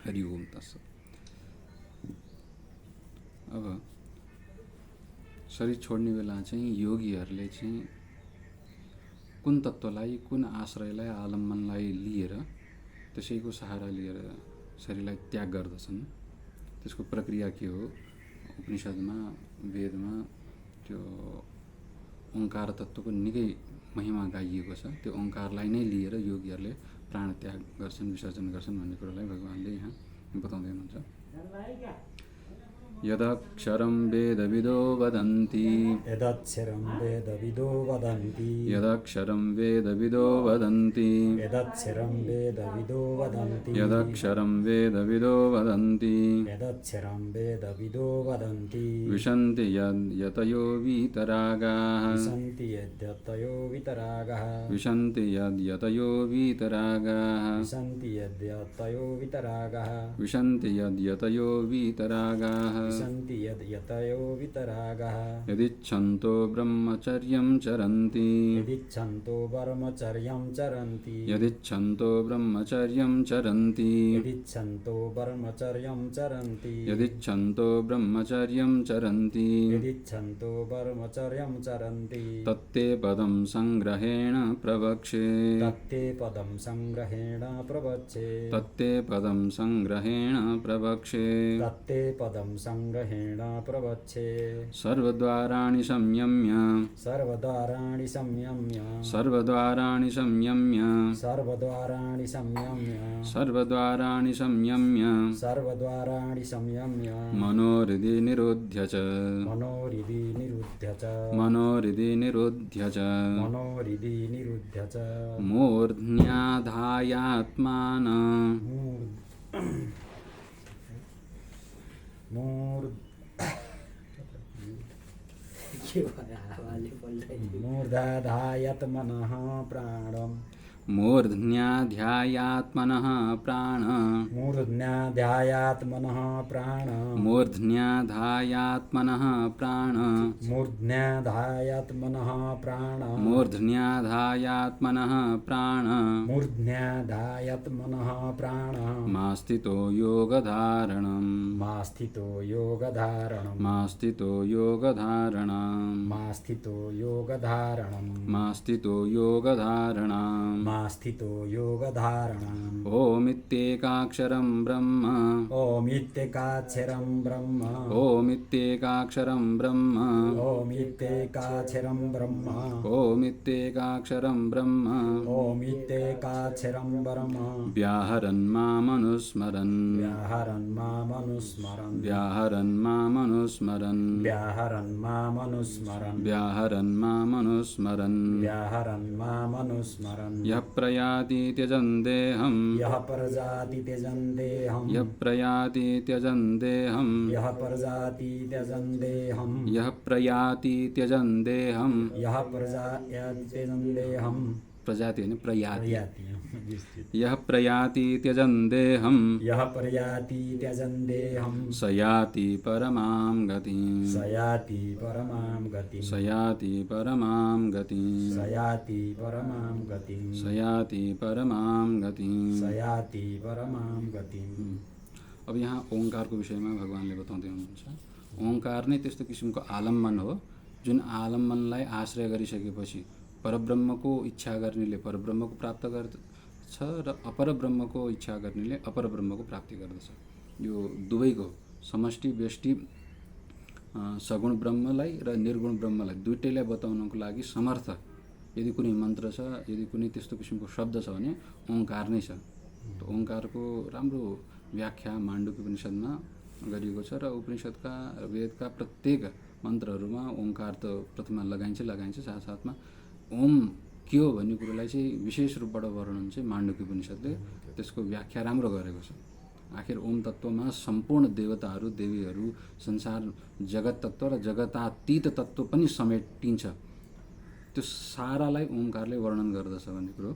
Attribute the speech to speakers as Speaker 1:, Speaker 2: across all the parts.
Speaker 1: हरि ओम तत्सत। अब शरीर छोड्ने बेला चाहिँ योगीहरूले चाहिँ कुन तत्त्वलाई, कुन आश्रयलाई, आलम्बनलाई लिएर, त्यसैको सहारा लिएर शरीरलाई त्याग गर्दछन्। त्यसको प्रक्रिया के हो? उपनिषदमा, वेदमा त्यो ओंकार तत्त्वको निकै महिमा गाइएको छ। त्यो ओंकारलाई नै लिएर योगीहरूले प्राण त्याग गर्छन्, विसर्जन गर्छन् भन्ने कुरोलाई भगवानले यहाँ बताउँदै हुनुहुन्छ। यदक्षरं वेदविदो वदन्ति,
Speaker 2: यदक्षरं वेदविदो वदन्ति,
Speaker 1: यदक्षरं वेदविदो वदन्ति,
Speaker 2: यदक्षरं वेदविदो वदन्ति,
Speaker 1: यदक्षरं वेदविदो वदन्ति,
Speaker 2: यदक्षरं वेदविदो वदन्ति,
Speaker 1: विशन्ति यतयो वीतरागाः,
Speaker 2: विशन्ति यद्यतयो वितरागः,
Speaker 1: विशन्ति यतयो वीतरागाः,
Speaker 2: विशन्ति यद्यतयो वितरागः,
Speaker 1: विशन्ति यतयो वीतरागाः,
Speaker 2: विशन्ति यद्यतयो वितरागः,
Speaker 1: यदिच्छन्तो ब्रह्मचर्यं चरन्ति,
Speaker 2: यदिच्छन्तो ब्रह्मचर्यं चरन्ति,
Speaker 1: यदिच्छन्तो ब्रह्मचर्यं चरन्ति,
Speaker 2: यदिच्छन्तो ब्रह्मचर्यं चरन्ति,
Speaker 1: यदिच्छन्तो ब्रह्मचर्यं चरन्ति,
Speaker 2: यदिच्छन्तो ब्रह्मचर्यं चरन्ति,
Speaker 1: तत्ते पदं संग्रहेण प्रवक्षे,
Speaker 2: तत्ते पदं संग्रहेण प्रवक्षे,
Speaker 1: तत्ते पदं संग्रहेण प्रवक्षे,
Speaker 2: तत्ते पदं संग्रहेण प्रवक्षे,
Speaker 1: सर्वद्वाराणि संयम्य,
Speaker 2: सर्वद्वाराणि संयम्य,
Speaker 1: सर्वद्वाराणि संयम्य,
Speaker 2: सर्वद्वाराणि संयम्य,
Speaker 1: सर्वद्वाराणि संयम्य,
Speaker 2: सर्वद्वाराणि संयम्य,
Speaker 1: मनोहृदि निरुध्य च,
Speaker 2: मनोहृदि निरुध्य च,
Speaker 1: मनोहृदि निरुध्य च,
Speaker 2: मनोहृदि निरुध्य च,
Speaker 1: मूर्ध्न्याधायात्मान,
Speaker 2: मूर्धाधायत्मनः प्राणम्,
Speaker 1: मूर्ध्न्याध्यायात्मनः प्राण,
Speaker 2: मूर्ध्न्याध्यायात्मनः प्राण,
Speaker 1: मूर्ध्न्याधायात्मनः प्राण,
Speaker 2: मूर्ध्न्याधायात्मनः प्राण,
Speaker 1: मूर्ध्न्याधायात्मनः प्राण,
Speaker 2: मूर्ध्न्याधायात्मनः प्राण,
Speaker 1: मास्थितो योगधारणम्,
Speaker 2: मास्थितो योगधारणम्,
Speaker 1: मास्थितो योगधारणम्,
Speaker 2: मास्थितो योगधारणम्,
Speaker 1: मास्थितो योगधारणम्,
Speaker 2: मास्थितो योगधारणम्,
Speaker 1: ओमित्येकाक्षरं ब्रह्म,
Speaker 2: ओमित्येकाक्षरं ब्रह्म,
Speaker 1: ओमित्येकाक्षरं ब्रह्म,
Speaker 2: ओमित्येकाक्षरं ब्रह्म,
Speaker 1: ओमित्येकाक्षरं ब्रह्म,
Speaker 2: ओमित्येकाक्षरं ब्रह्म,
Speaker 1: व्याहरन् मामनुस्मरन्,
Speaker 2: व्याहरन् मामनुस्मरन्,
Speaker 1: व्याहरन् मामनुस्मरन्,
Speaker 2: व्याहरन् मामनुस्मरन्,
Speaker 1: व्याहरन् मामनुस्मरन्,
Speaker 2: व्याहरन् मामनुस्मरन्,
Speaker 1: यः प्रयाति त्यजन् देहं,
Speaker 2: यः प्रजाति त्यजन् देहं,
Speaker 1: यः प्रयाति त्यजन् देहं,
Speaker 2: यः प्रजाति त्यजन् देहं,
Speaker 1: यः प्रयाति त्यजन् देहं,
Speaker 2: यः प्रजाति त्यजन् देहं,
Speaker 1: प्रजाति होइन प्रयाति,
Speaker 2: प्रयाति,
Speaker 1: यः प्रयाति त्यजन् देहं,
Speaker 2: यः प्रयाति त्यजन् देहं,
Speaker 1: स याति परमां गतिं,
Speaker 2: स याति परमां गतिं,
Speaker 1: स याति परमां गतिं,
Speaker 2: स याति परमां गतिं,
Speaker 1: स याति परमां गतिं,
Speaker 2: स याति परमां गतिं।
Speaker 1: अब यहाँ ओंकारको विषयमा भगवानले बताउँदै हुनुहुन्छ। ओंकार नै त्यस्तो किसिमको आलम्बन हो जुन आलम्बनलाई आश्रय गरिसकेपछि परब्रह्मको इच्छा गर्नेले परब्रह्मको प्राप्त गर्छ र अपरब्रह्मको इच्छा गर्नेले अपरब्रह्मको प्राप्ति गर्दछ। यो दुवैको समष्टि व्यष्टि सगुण ब्रह्मलाई र निर्गुण ब्रह्मलाई दुईटैलाई बताउनको लागि समर्थ यदि कुनै मन्त्र छ, यदि कुनै त्यस्तो किसिमको शब्द छ भने ओंकार नै छ। ओंकारको राम्रो व्याख्या माण्डुक्य उपनिषदमा गरिएको छ र उपनिषदका वेदका प्रत्येक मन्त्रहरूमा ओंकार त प्रथममा लगाइन्छ, साथसाथमा ओम के हो भन्ने कुरोलाई चाहिँ विशेष रूपबाट वर्णन चाहिँ माण्डुक्य उपनिषदले त्यसको व्याख्या राम्रो गरेको छ। आखिर ओम तत्त्वमा सम्पूर्ण देवताहरू, देवीहरू, संसार, जगत तत्त्व र जगतातीत तत्त्व पनि समेटिन्छ। त्यो सारालाई ओमकारले वर्णन गर्दछ भन्ने कुरो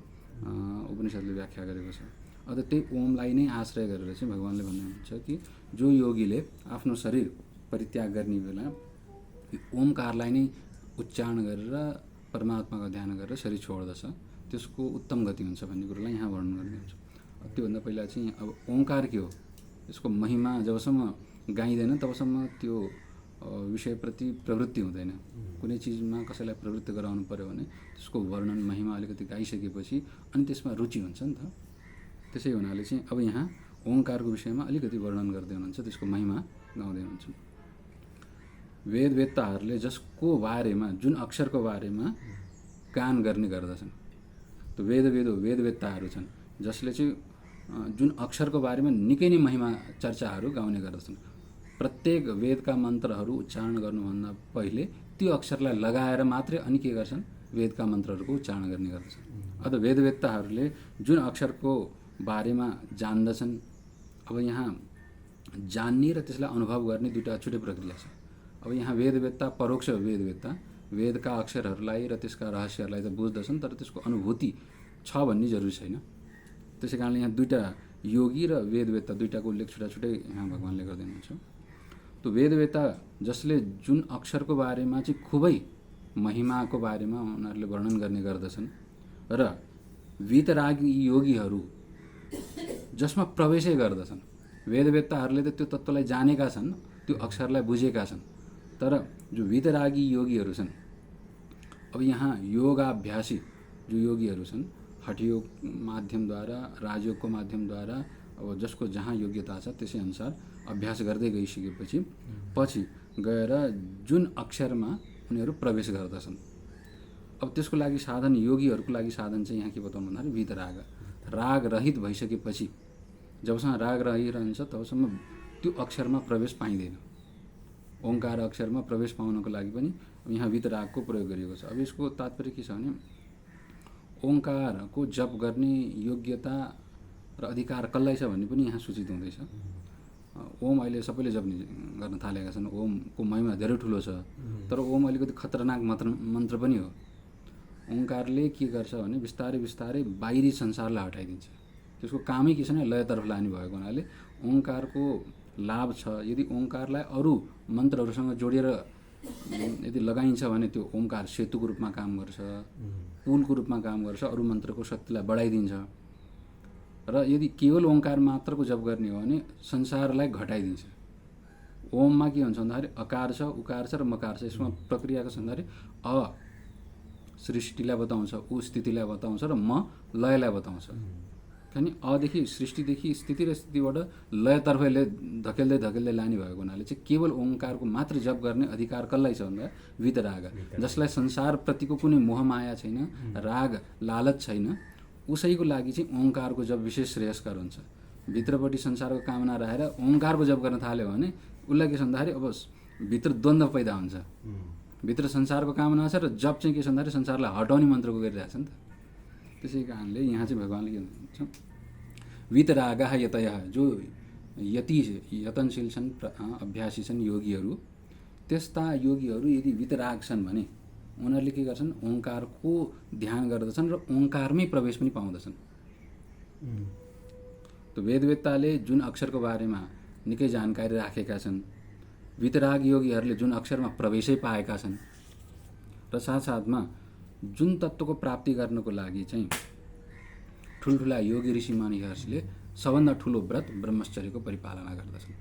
Speaker 1: उपनिषदले व्याख्या गरेको छ। अझ त्यही ओमलाई नै आश्रय गरेर चाहिँ भगवानले भन्नुहुन्छ कि जो योगीले आफ्नो शरीर परित्याग गर्ने बेला ओमकारलाई नै उच्चारण गरेर परमात्माको ध्यान गरेर शरीर छोड्दछ, त्यसको उत्तम गति हुन्छ भन्ने कुरोलाई यहाँ वर्णन गरिदिन्छ। त्योभन्दा पहिला चाहिँ अब ओंकार के हो यसको महिमा जबसम्म गाइँदैन तबसम्म त्यो विषयप्रति प्रवृत्ति हुँदैन। कुनै चिजमा कसैलाई प्रवृत्ति गराउनु पर्यो भने त्यसको वर्णन महिमा अलिकति गाइसकेपछि अनि त्यसमा रुचि हुन्छ नि त। त्यसै हुनाले चाहिँ अब यहाँ ओंकारको विषयमा अलिकति वर्णन गर्दै हुनुहुन्छ, त्यसको महिमा गाउँदै हुनुहुन्छ। वेदवेत्ताहरूले जसको बारेमा, जुन अक्षरको बारेमा गान गर्ने गर्दछन्, त्यो वेदवेत्ताहरू छन् जसले चाहिँ जुन अक्षरको बारेमा निकै नै महिमा चर्चाहरू गाउने गर्दछन्। प्रत्येक वेदका मन्त्रहरू उच्चारण गर्नुभन्दा पहिले त्यो अक्षरलाई लगाएर मात्रै अनि के गर्छन्, वेदका मन्त्रहरूको उच्चारण गर्ने गर्दछन्। अत वेदवेत्ताहरूले जुन अक्षरको बारेमा जान्दछन्, अब यहाँ जान्ने र त्यसलाई अनुभव गर्ने दुईवटा छुट्टै प्रक्रिया छ। अब यहाँ वेदवेत्ता, परोक्ष वेदवेत्ता वेदका अक्षरहरूलाई र त्यसका रहस्यहरूलाई त बुझ्दछन्, तर त्यसको अनुभूति छ भन्ने जरुरी छैन। त्यसै कारणले यहाँ दुईवटा योगी र वेदवेत्ता दुईवटाको उल्लेख छुट्टा छुट्टै यहाँ भगवान्ले गर्दै हुनुहुन्छ। त्यो वेदवेत्ता जसले जुन अक्षरको बारेमा चाहिँ खुबै महिमाको बारेमा उनीहरूले वर्णन गर्ने गर्दछन् र वीतरागी योगीहरू जसमा प्रवेशै गर्दछन्। वेदवेत्ताहरूले त त्यो तत्त्वलाई जानेका छन्, त्यो अक्षरलाई बुझेका छन्, तर जो वीतरागी योगीहरू छन्, अब यहाँ योगाभ्यासी जो योगीहरू छन्, हठयोग माध्यमद्वारा, राजयोगको माध्यमद्वारा, अब जसको जहाँ योग्यता छ त्यसै अनुसार अभ्यास गर्दै गइसकेपछि पछि गएर जुन अक्षरमा उनीहरू प्रवेश गर्दछन्, अब त्यसको लागि साधन, योगीहरूको लागि साधन चाहिँ यहाँ के बताउनु भन्दाखेरि वीतराग, राग रहित भइसकेपछि जबसम्म राग रहिरहन्छ तबसम्म त्यो अक्षरमा प्रवेश पाइँदैन। ओंकार अक्षरमा प्रवेश पाउनको लागि पनि यहाँ वीतरागको प्रयोग गरिएको छ। अब यसको तात्पर्य के छ भने ओंकारको जप गर्ने योग्यता र अधिकार कसलाई छ भन्ने पनि यहाँ सूचित हुँदैछ। ओम अहिले सबैले जप्ने गर्न थालेका छन्, ओमको महिमा धेरै ठुलो छ, तर ओम अलिकति खतरनाक मन्त्र पनि हो। ओंकारले के गर्छ भने बिस्तारै बिस्तारै बाहिरी संसारलाई हटाइदिन्छ। त्यसको कामै के छ भने लयतर्फ लाने भएको हुनाले ओंकारको लाभ छ। यदि ओंकारलाई अरू मन्त्रहरूसँग जोडेर यदि लगाइन्छ भने त्यो ओंकार सेतुको रूपमा काम गर्छ, पुलको रूपमा काम गर्छ, अरू मन्त्रको शक्तिलाई बढाइदिन्छ। र यदि केवल ओंकार मात्रको जप गर्ने हो भने संसारलाई घटाइदिन्छ। ओममा के हुन्छ भन्दाखेरि अकार छ, उकार छ र मकार छ। यसमा प्रक्रियाको छ भन्दाखेरि अ सृष्टिलाई बताउँछ, उ स्थितिलाई बताउँछ र म लयलाई बताउँछ। अनि अदेखि सृष्टिदेखि स्थिति र स्थितिबाट लयतर्फले धकेल्दै धकेल्दै लाने भएको हुनाले चाहिँ केवल ओंकारको मात्र जप गर्ने अधिकार कसलाई छ भन्दा वीतराग, जसलाई संसारप्रतिको कुनै मोहमाया छैन, राग लालच छैन, उसैको लागि चाहिँ ओंकारको जप विशेष श्रेयस्कर हुन्छ। भित्रपट्टि संसारको कामना राखेर ओंकारको जप गर्न थाल्यो भने उसलाई के छ भन्दाखेरि अब भित्र द्वन्द्व पैदा हुन्छ। भित्र संसारको कामना छ र जप चाहिँ के छ भन्दाखेरि संसारलाई हटाउने मन्त्रको गरिरहेछ नि त। त्यसै कारणले यहाँ चाहिँ भगवान्ले के भन्नुहुन्छ, वीतरागः यतयः, जो यतनशील छन्, अभ्यासी छन् योगीहरू, त्यस्ता योगीहरू यदि वीतराग छन् भने उनीहरूले के गर्छन्, ओंकारको ध्यान गर्दछन् र ओंकारमै प्रवेश पनि पाउँदछन्। त्यो वेदवेत्ताले जुन अक्षरको बारेमा निकै जानकारी राखेका छन्, वीतराग योगीहरूले जुन अक्षरमा प्रवेशै पाएका छन्, र साथसाथमा जुन तत्त्वको प्राप्ति गर्नको लागि चाहिँ ठुल्ठुला योगी ऋषिमुनिहरूले सबभन्दा ठुलो व्रत ब्रह्मचर्यको परिपालना गर्दछन्।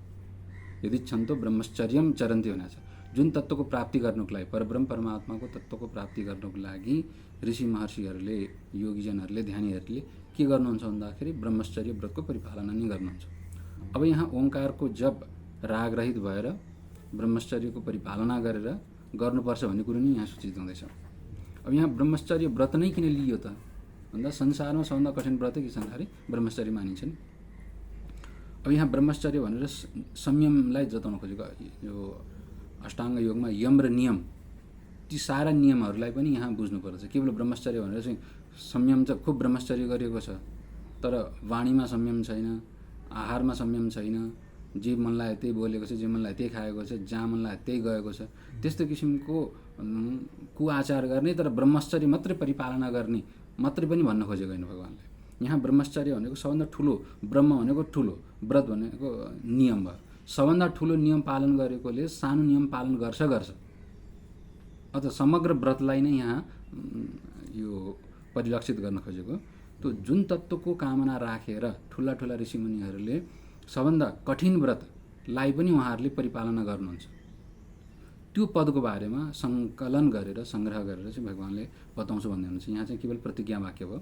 Speaker 1: यदि छन्तो ब्रह्मचर्यम चरन्ति भनेको छ। जुन तत्त्वको प्राप्ति गर्नुको लागि, परब्रह्म परमात्माको तत्त्वको प्राप्ति गर्नुको लागि ऋषि महर्षिहरूले, योगीजनहरूले, ध्यानीहरूले के गर्नुहुन्छ भन्दाखेरि ब्रह्मचर्य व्रतको परिपालना नै गर्नुहुन्छ। अब यहाँ ओंकारको जप रागरहित भएर ब्रह्मचर्यको परिपालना गरेर गर्नुपर्छ भन्ने कुरो नै यहाँ सूचित हुँदैछ। अब यहाँ ब्रह्मचर्य व्रत नै किन लियो त भन्दा संसारमा सबभन्दा कठिन व्रत के छ भन्दाखेरि ब्रह्मचर्य मानिन्छ नि। अब यहाँ ब्रह्मचर्य भनेर संयमलाई जताउन खोजेको, यो अष्टाङ्ग योगमा यम र नियम, ती सारा नियमहरूलाई पनि यहाँ बुझ्नुपर्छ। केवल ब्रह्मचर्य भनेर चाहिँ संयम चाहिँ खुब ब्रह्मचर्य गरिएको छ, तर वाणीमा संयम छैन, आहारमा संयम छैन, जे मन लाग्यो त्यही बोलेको छ, जे मन लाग्यो त्यही खाएको छ, जहाँ मन लाग्यो त्यही गएको छ, त्यस्तो किसिमको कुआचार गर्ने, तर ब्रह्मचर्य मात्रै परिपालना गर्ने मात्रै पनि भन्न खोजेको होइन भगवान्ले। यहाँ ब्रह्मचर्य भनेको सबभन्दा ठुलो, ब्रह्म भनेको ठुलो, व्रत भनेको नियम भयो। सबभन्दा ठुलो नियम पालन गरेकोले सानो नियम पालन गर्छ। अत समग्र व्रतलाई नै यहाँ यो परिलक्षित गर्न खोजेको। त्यो जुन तत्त्वको कामना राखेर ठुला ठुला ऋषिमुनिहरूले सबभन्दा कठिन व्रतलाई पनि उहाँहरूले परिपालना गर्नुहुन्छ। त्यो पदको बारेमा सङ्कलन गरेर सङ्ग्रह गरेर चाहिँ भगवान्ले बताउँछु भन्दै हुनुहुन्छ। यहाँ चाहिँ केवल प्रतिज्ञा वाक्य भयो।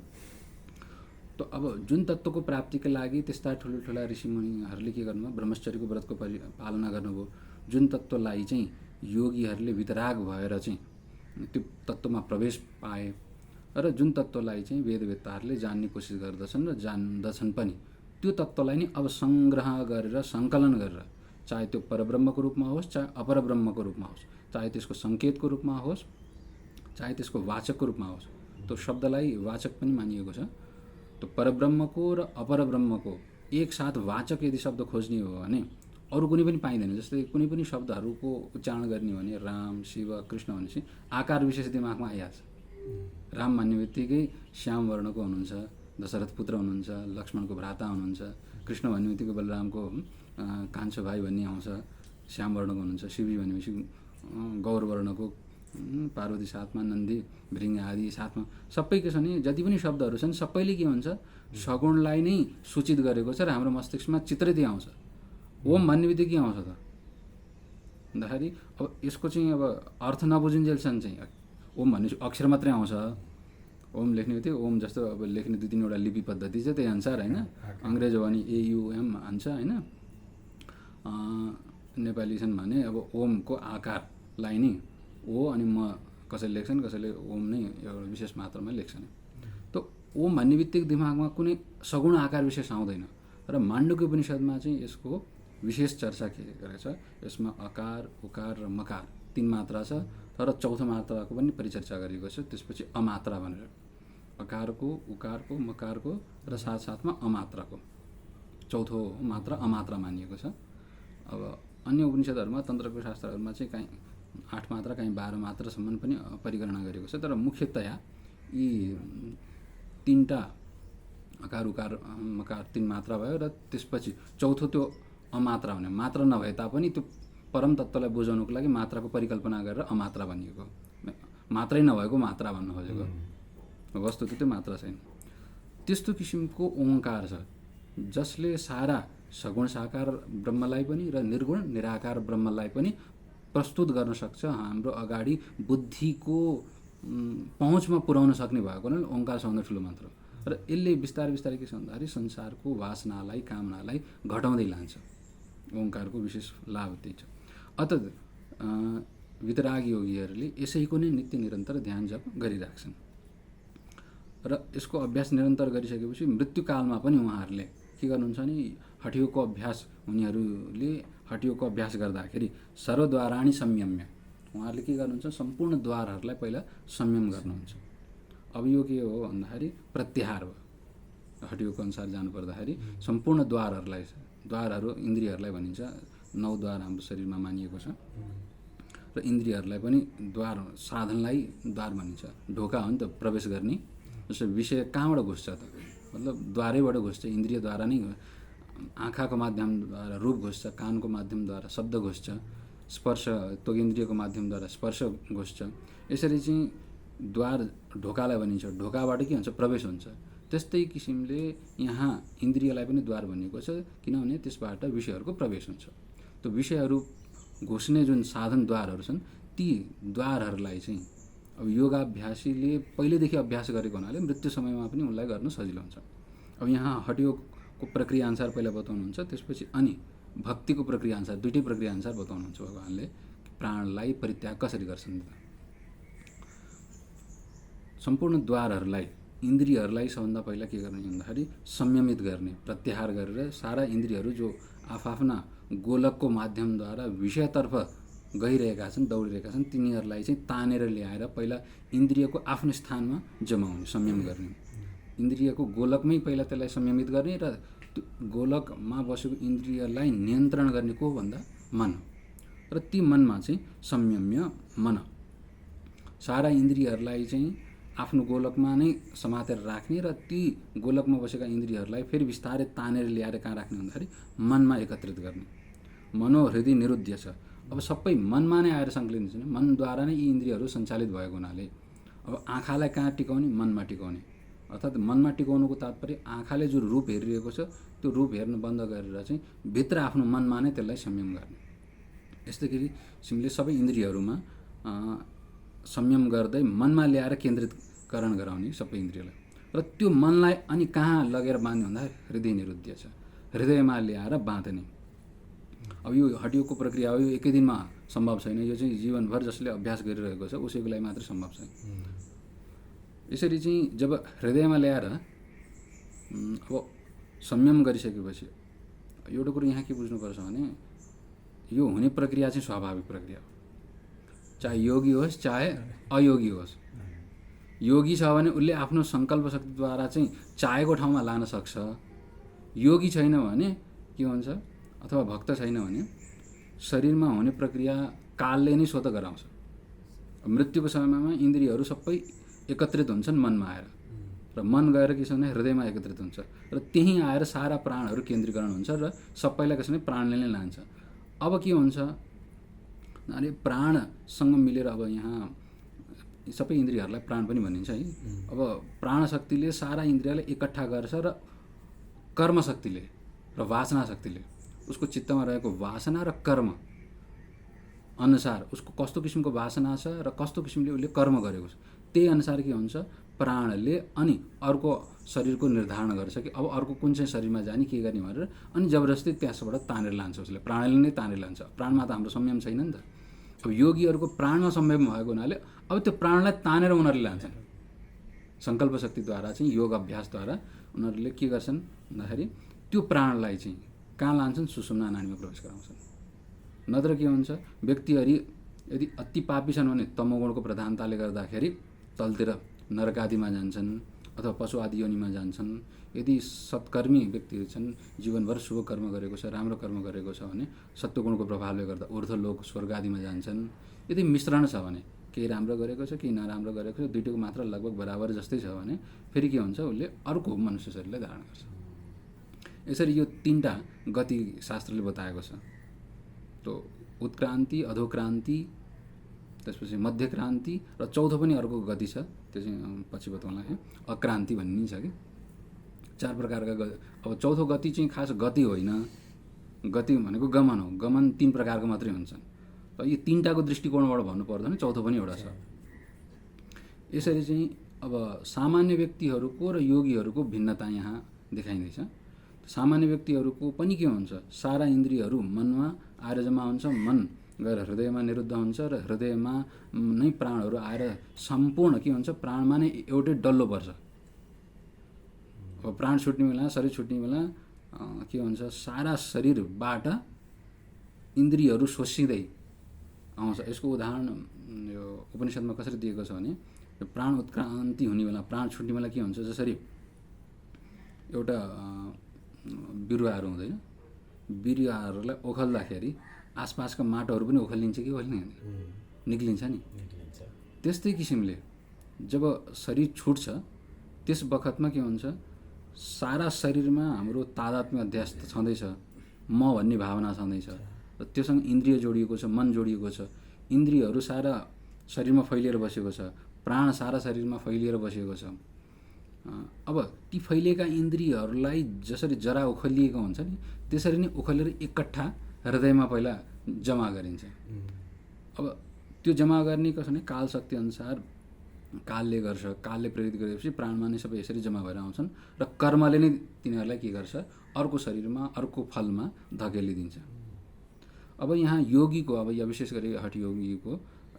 Speaker 1: त अब जुन तत्त्वको प्राप्तिका लागि त्यस्ता ठुला ऋषिमुनिहरूले के गर्नुभयो, ब्रह्मचर्यको व्रतको पालना गर्नुभयो। जुन तत्त्वलाई चाहिँ योगीहरूले वितराग भएर चाहिँ त्यो तत्त्वमा प्रवेश पाए र जुन तत्त्वलाई चाहिँ वेदवेत्ताहरूले जान्ने कोसिस गर्दछन् र जान्दछन् पनि, त्यो तत्त्वलाई नै अब सङ्ग्रह गरेर सङ्कलन गरेर, चाहे त्यो परब्रह्मको रूपमा होस् चाहे अपरब्रह्मको रूपमा होस्, चाहे त्यसको सङ्केतको रूपमा होस् चाहे त्यसको वाचकको रूपमा होस्, त्यो शब्दलाई वाचक पनि मानिएको छ। त्यो परब्रह्मको र अपरब्रह्मको एकसाथ वाचक यदि शब्द खोज्ने हो भने अरू कुनै पनि पाइँदैन। जस्तै कुनै पनि शब्दहरूको उच्चारण गर्ने हो भने राम, शिव, कृष्ण भनेपछि आकार विशेष दिमागमा आइहाल्छ। राम भन्ने बित्तिकै श्याम वर्णको हुनुहुन्छ, दशरथ पुत्र हुनुहुन्छ, लक्ष्मणको भ्राता हुनुहुन्छ। कृष्ण भन्ने बित्तिकै बलरामको कान्छो भाइ भन्ने आउँछ, श्याम वर्णको हुनुहुन्छ। शिवी भनेपछि गौर वर्णको, पार्वती साथमा, नन्दी भृङ्ग आदि साथमा सबै के छ भने जति पनि शब्दहरू छन् सबैले के हुन्छ, सगुणलाई नै सूचित गरेको छ र हाम्रो मस्तिष्कमा चित्रै त्यही आउँछ। ओम भन्ने बित्तिकै के आउँछ त भन्दाखेरि अब यसको चाहिँ अब अर्थ नबुझिन्जेलसम्म चाहिँ ओम भन्ने अक्षर मात्रै आउँछ। ओम लेख्ने बित्तिकै ओम जस्तो अब लेख्ने 2-3वटा लिपि पद्धति छ, त्यही अनुसार होइन। अङ्ग्रेज हो भने AUM भन्छ होइन। नेपाली छन् भने अब ओमको आकारलाई नै ओ अनि म कसैले लेख्छन्, कसैले ओम नै एउटा विशेष मात्रामा लेख्छन्। त ओम भन्ने बित्तिकै दिमागमा कुनै सगुण आकार विशेष आउँदैन। र माण्डुक्य उपनिषदमा चाहिँ यसको विशेष चर्चा के गरेको छ, यसमा अकार, उकार र मकार 3 मात्रा छ, तर चौथो मात्राको पनि परिचर्चा गरिएको छ। त्यसपछि अमात्रा भनेर अकारको, उकारको, मकारको र साथसाथमा अमात्राको चौथो मात्रा अमात्रा मानिएको छ। अब अन्य उपनिषदहरूमा, तन्त्रको शास्त्रहरूमा चाहिँ काहीँ 8 मात्रा काहीँ 12 मात्रासम्म पनि परिगणना गरेको छ। तर मुख्यतया यी 3टा अकार, उकार, मकार 3 मात्रा भयो र त्यसपछि चौथो त्यो अमात्रा भने मात्रा नभए तापनि त्यो परम तत्त्वलाई बुझाउनुको लागि मात्राको परिकल्पना गरेर अमात्रा भनिएको। मात्रै नभएको मात्रा भन्नु खोजेको, वस्तु त्यो मात्रा छैन। त्यस्तो किसिमको ओङ्कार छ जसले सारा सगुण साकार ब्रह्मलाई पनि र निर्गुण निराकार ब्रह्मलाई पनि प्रस्तुत गर्न सक्छ। हाम्रो अगाडि बुद्धिको पहुँचमा पुर्याउन सक्ने भएको हुनाले ओङ्कार सबभन्दा ठुलो मन्त्र। र यसले बिस्तारै के छ भन्दाखेरि संसारको वासनालाई, कामनालाई घटाउँदै लान्छ। ओङ्कारको विशेष लाभ त्यही छ। अत वितराग योगीहरूले यसैको नै नित्य निरन्तर ध्यान जप गरिराख्छन् र यसको अभ्यास निरन्तर गरिसकेपछि मृत्युकालमा पनि उहाँहरूले के गर्नुहुन्छ भने हठयोगको अभ्यास, उनीहरूले हठयोगको अभ्यास गर्दाखेरि सर्वद्वाराणि संयम्य, उहाँहरूले के गर्नुहुन्छ, सम्पूर्ण द्वारहरूलाई पहिला संयम गर्नुहुन्छ। अब यो के हो भन्दाखेरि प्रत्याहार भयो। हठयोगको अनुसार जानुपर्दाखेरि सम्पूर्ण द्वारहरू इन्द्रियहरूलाई भनिन्छ। 9 द्वार हाम्रो शरीरमा मानिएको छ र इन्द्रियहरूलाई पनि द्वार, साधनलाई द्वार भनिन्छ। ढोका हो नि त प्रवेश गर्ने। जस्तो विषय कहाँबाट घुस्छ त, मतलब द्वारैबाट घुस्छ। इन्द्रियद्वारा नै, आँखाको माध्यमद्वारा रूप घुस्छ, कानको माध्यमद्वारा शब्द घुस्छ, स्पर्श त्वगिन्द्रियको माध्यमद्वारा स्पर्श घुस्छ। यसरी चाहिँ द्वार ढोकालाई भनिन्छ। ढोकाबाट के हुन्छ, प्रवेश हुन्छ। त्यस्तै किसिमले यहाँ इन्द्रियलाई पनि द्वार भनिएको छ, किनभने त्यसबाट विषयहरूको प्रवेश हुन्छ। त्यो विषयहरू घुस्ने जुन साधन द्वारहरू छन्, ती द्वारहरूलाई चाहिँ अब योगाभ्यासीले पहिलेदेखि अभ्यास गरेको हुनाले मृत्यु समयमा पनि उनलाई गर्न सजिलो हुन्छ। अब यहाँ हठयोगको प्रक्रिया अनुसार पहिला बताउनुहुन्छ, त्यसपछि अनि भक्तिको प्रक्रिया अनुसार, दुईटै प्रक्रिया अनुसार बताउनुहुन्छ भगवान्ले प्राणलाई परित्याग कसरी गर्छन्। सम्पूर्ण द्वारहरूलाई, इन्द्रियहरूलाई सबभन्दा पहिला के गर्ने भन्दाखेरि संयमित गर्ने, प्रत्याहार गरेर सारा इन्द्रियहरू जो आफ्ना गोलकको माध्यमद्वारा विषयतर्फ गइरहेका छन्, दौडिरहेका छन्, तिनीहरूलाई चाहिँ तानेर ल्याएर पहिला इन्द्रियको आफ्नो स्थानमा जमाउने, संयम गर्ने। इन्द्रियको गोलकमै पहिला त्यसलाई संयमित गर्ने र त्यो गोलकमा बसेको इन्द्रियलाई नियन्त्रण गर्ने को भन्दा मन। र ती मनमा चाहिँ संयम्य मन सारा इन्द्रियहरूलाई चाहिँ आफ्नो गोलकमा नै समातेर राख्ने र ती गोलकमा बसेका इन्द्रियहरूलाई फेरि बिस्तारै तानेर ल्याएर कहाँ राख्ने भन्दाखेरि मनमा एकत्रित गर्ने। मनोहृदय निरुद्ध छ। अब सबै मनमा नै आएर सङ्कलित हुन्छ। मनद्वारा नै यी इन्द्रियहरू सञ्चालित भएको हुनाले अब आँखालाई कहाँ टिकाउने, मनमा टिकाउने। अर्थात् मनमा टिकाउनुको तात्पर्य आँखाले जो रूप हेरिरहेको छ त्यो रूप हेर्न बन्द गरेर चाहिँ भित्र आफ्नो मनमा नै त्यसलाई संयम गर्ने। यस्तैखेरि सिमले सबै इन्द्रियहरूमा संयम गर्दै मनमा ल्याएर केन्द्रितकरण गराउने सबै इन्द्रियलाई। र त्यो मनलाई अनि कहाँ लगेर बाँध्ने भन्दा हृदय निरुद्ध छ, हृदयमा ल्याएर बाँध्ने। अब यो हटियोको प्रक्रिया हो, यो एकै दिनमा सम्भव छैन, यो चाहिँ जीवनभर जसले अभ्यास गरिरहेको छ उसैको लागि मात्रै सम्भव छ। यसरी चाहिँ जब हृदयमा ल्याएर अब संयम गरिसकेपछि एउटा कुरो यहाँ के बुझ्नुपर्छ भने यो हुने प्रक्रिया चाहिँ स्वाभाविक प्रक्रिया हो, चाहे योगी होस् चाहे अयोगी होस्। योगी छ भने उसले आफ्नो सङ्कल्प शक्तिद्वारा चाहिँ चाहेको ठाउँमा लान सक्छ, योगी छैन भने के हुन्छ अथवा भक्त छैन भने शरीरमा हुने प्रक्रिया कालले नै स्वतः गराउँछ। मृत्युको समयमा इन्द्रियहरू सबै एकत्रित हुन्छन् मनमा आएर, र मन गएर के छ भने हृदयमा एकत्रित हुन्छ, र त्यहीँ आएर सारा प्राणहरू केन्द्रीकरण हुन्छ र सबैलाई कसै प्राणले नै लान्छ। अब के हुन्छ अरे प्राणसँग मिलेर अब यहाँ सबै इन्द्रियहरूलाई प्राण पनि भनिन्छ है। अब प्राण शक्तिले सारा इन्द्रियलाई एकट्ठा गर्छ र कर्म शक्तिले र वासना शक्तिले उसको चित्तमा रहेको वासना र कर्म अनुसार उसको कस्तो किसिमको वासना छ र कस्तो किसिमले उसले कर्म गरेको छ त्यही अनुसार के हुन्छ प्राणले अनि अर्को शरीरको निर्धारण गर्छ कि अब अर्को कुन चाहिँ शरीरमा जाने के गर्ने भनेर, अनि जबरजस्ती त्यसबाट तानेर लान्छ उसले, प्राणले नै तानेर लान्छ। प्राणमा त हाम्रो संयम छैन नि त। अब योगीहरूको प्राणमा संयम भएको हुनाले अब त्यो प्राणलाई तानेर उनीहरूले लान्छन् सङ्कल्प शक्तिद्वारा चाहिँ योग अभ्यासद्वारा उनीहरूले के गर्छन् भन्दाखेरि त्यो प्राणलाई चाहिँ कहाँ लान्छन्, सुषुम्ना नाडीमा प्रवेश गराउँछन्। नत्र के हुन्छ व्यक्तिहरू यदि अति पापी छन् भने तमोगुणको प्रधानताले गर्दाखेरि तलतिर नरक आदिमा जान्छन् अथवा पशु आदि योनिमा जान्छन्। यदि सत्कर्मी व्यक्तिहरू छन्, जीवनभर शुभ कर्म गरेको छ, राम्रो कर्म गरेको छ भने सत्वगुणको प्रभावले गर्दा ऊर्ध्वलोक स्वर्ग आदिमा जान्छन्। यदि मिश्रण छ भने केही राम्रो गरेको छ केही नराम्रो गरेको छ, दुईटोको मात्रा लगभग बराबर जस्तै छ भने फेरि के हुन्छ उसले अर्को मनुष्य शरीरलाई धारण गर्छ। यसरी यो तीनटा गति शास्त्रले बताएको छ। तो उत्क्रान्ति, अधोक्रान्ति, त्यसपछि मध्यक्रान्ति र चौथो पनि अर्को गति छ, त्यो चाहिँ पछि बताउँला है, अक्रान्ति भन्ने छ कि। चार प्रकारका अब चौथो गति चाहिँ खास गति होइन, गति भनेको गमन हो। गमन तीन प्रकारको मात्रै हुन्छन्। र यो तीनटाको दृष्टिकोणबाट भन्नु पर्दा नि चौथो पनि एउटा छ। यसरी चाहिँ अब सामान्य व्यक्तिहरूको र योगीहरूको भिन्नता यहाँ देखाइँदैछ। सामान्य व्यक्तिहरूको पनि के हुन्छ, सारा इन्द्रियहरू मनमा आएर जम्मा हुन्छ, मन गएर हृदयमा निरुद्ध हुन्छ र हृदयमा नै प्राणहरू आएर सम्पूर्ण के हुन्छ प्राणमा नै एउटै डल्लो पर्छ। अब प्राण छुट्ने बेला, शरीर छुट्ने बेला के हुन्छ सारा शरीरबाट इन्द्रियहरू शोषिँदै आउँछ। यसको उदाहरण यो उपनिषदमा कसरी दिएको छ भने प्राण उत्क्रान्ति हुने बेला, प्राण छुट्ने बेला के हुन्छ, जसरी एउटा बिरुवाहरू हुँदैन, बिरुवाहरूलाई ओखल्दाखेरि आसपासका माटोहरू पनि ओखलिन्छ कि ओखलिँदैन, निक्लिन्छ नि। त्यस्तै किसिमले जब शरीर छुट्छ त्यस बखतमा के हुन्छ सारा शरीरमा हाम्रो तादात्म्य अध्यास छँदैछ, म भन्ने भावना छँदैछ र त्योसँग इन्द्रिय जोडिएको छ, मन जोडिएको छ। इन्द्रियहरू सारा शरीरमा फैलिएर बसेको छ, प्राण सारा शरीरमा फैलिएर बसेको छ। अब ती फैलिएका इन्द्रियहरूलाई जसरी जरा उखलिएको हुन्छ नि त्यसरी नै उखलेर एकट्ठा हृदयमा पहिला जम्मा गरिन्छ। अब त्यो जम्मा गर्ने कसो भने काल शक्ति अनुसार कालले गर्छ, कालले प्रेरित गरेपछि प्राणमा नै सबै यसरी जम्मा भएर आउँछन् र कर्मले नै तिनीहरूलाई के गर्छ अर्को शरीरमा अर्को फलमा धकेलिदिन्छ। अब यहाँ योगीको, अब यहाँ विशेष गरी हठ योगीको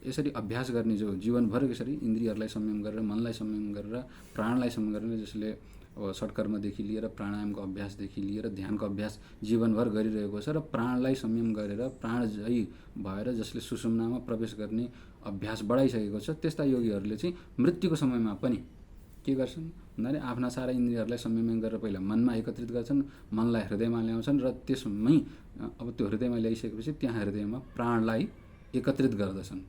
Speaker 1: यसरी अभ्यास गर्ने जो जीवनभर यसरी इन्द्रियहरूलाई संयम गरेर मनलाई संयम गरेर प्राणलाई संयम गरेर जसले अब षट्कर्मदेखि लिएर प्राणायामको अभ्यासदेखि लिएर ध्यानको अभ्यास जीवनभर गरिरहेको छ र प्राणलाई संयम गरेर प्राणजयी भएर जसले सुषुम्नामा प्रवेश गर्ने अभ्यास बढाइसकेको छ त्यस्ता योगीहरूले चाहिँ मृत्युको समयमा पनि के गर्छन् भन्दाखेरि आफ्ना सारा इन्द्रियहरूलाई संयम गरेर पहिला मनमा एकत्रित गर्छन्, मनलाई हृदयमा ल्याउँछन् र त्यसमै अब त्यो हृदयमा ल्याइसकेपछि त्यहाँ हृदयमा प्राणलाई एकत्रित गर्दछन्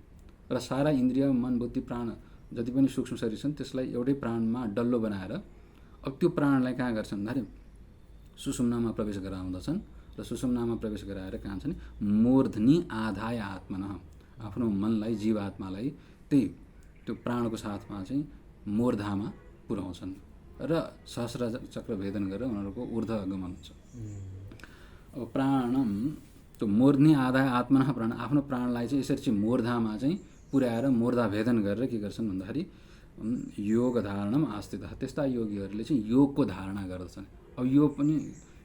Speaker 1: र सारा इन्द्रिय मन बुद्धि प्राण जति पनि सूक्ष्म शरीर छन् त्यसलाई एउटै प्राणमा डल्लो बनाएर अब त्यो प्राणलाई कहाँ गर्छन् भन्दाखेरि सुषुम्नामा प्रवेश गराउँदछन् र सुषुम्नामा प्रवेश गराएर कहाँ छन् मूर्धनि आधाय आत्मनः, आफ्नो मनलाई जीवात्मालाई त्यही त्यो प्राणको साथमा चाहिँ मूर्धामा पुर्याउँछन् र सहस्र चक्र भेदन गरेर उनीहरूको ऊर्ध्व गमन हुन्छ। अब प्राणम त्यो मूर्ध्नि आदाय आत्मना प्राण, आफ्नो प्राणलाई चाहिँ यसरी चाहिँ मूर्धामा चाहिँ पुर्याएर मूर्धा भेदन गरेर के गर्छन् भन्दाखेरि योग धारणम आस्थित, त्यस्ता योगीहरूले चाहिँ योगको धारणा गर्दछन्। अब यो पनि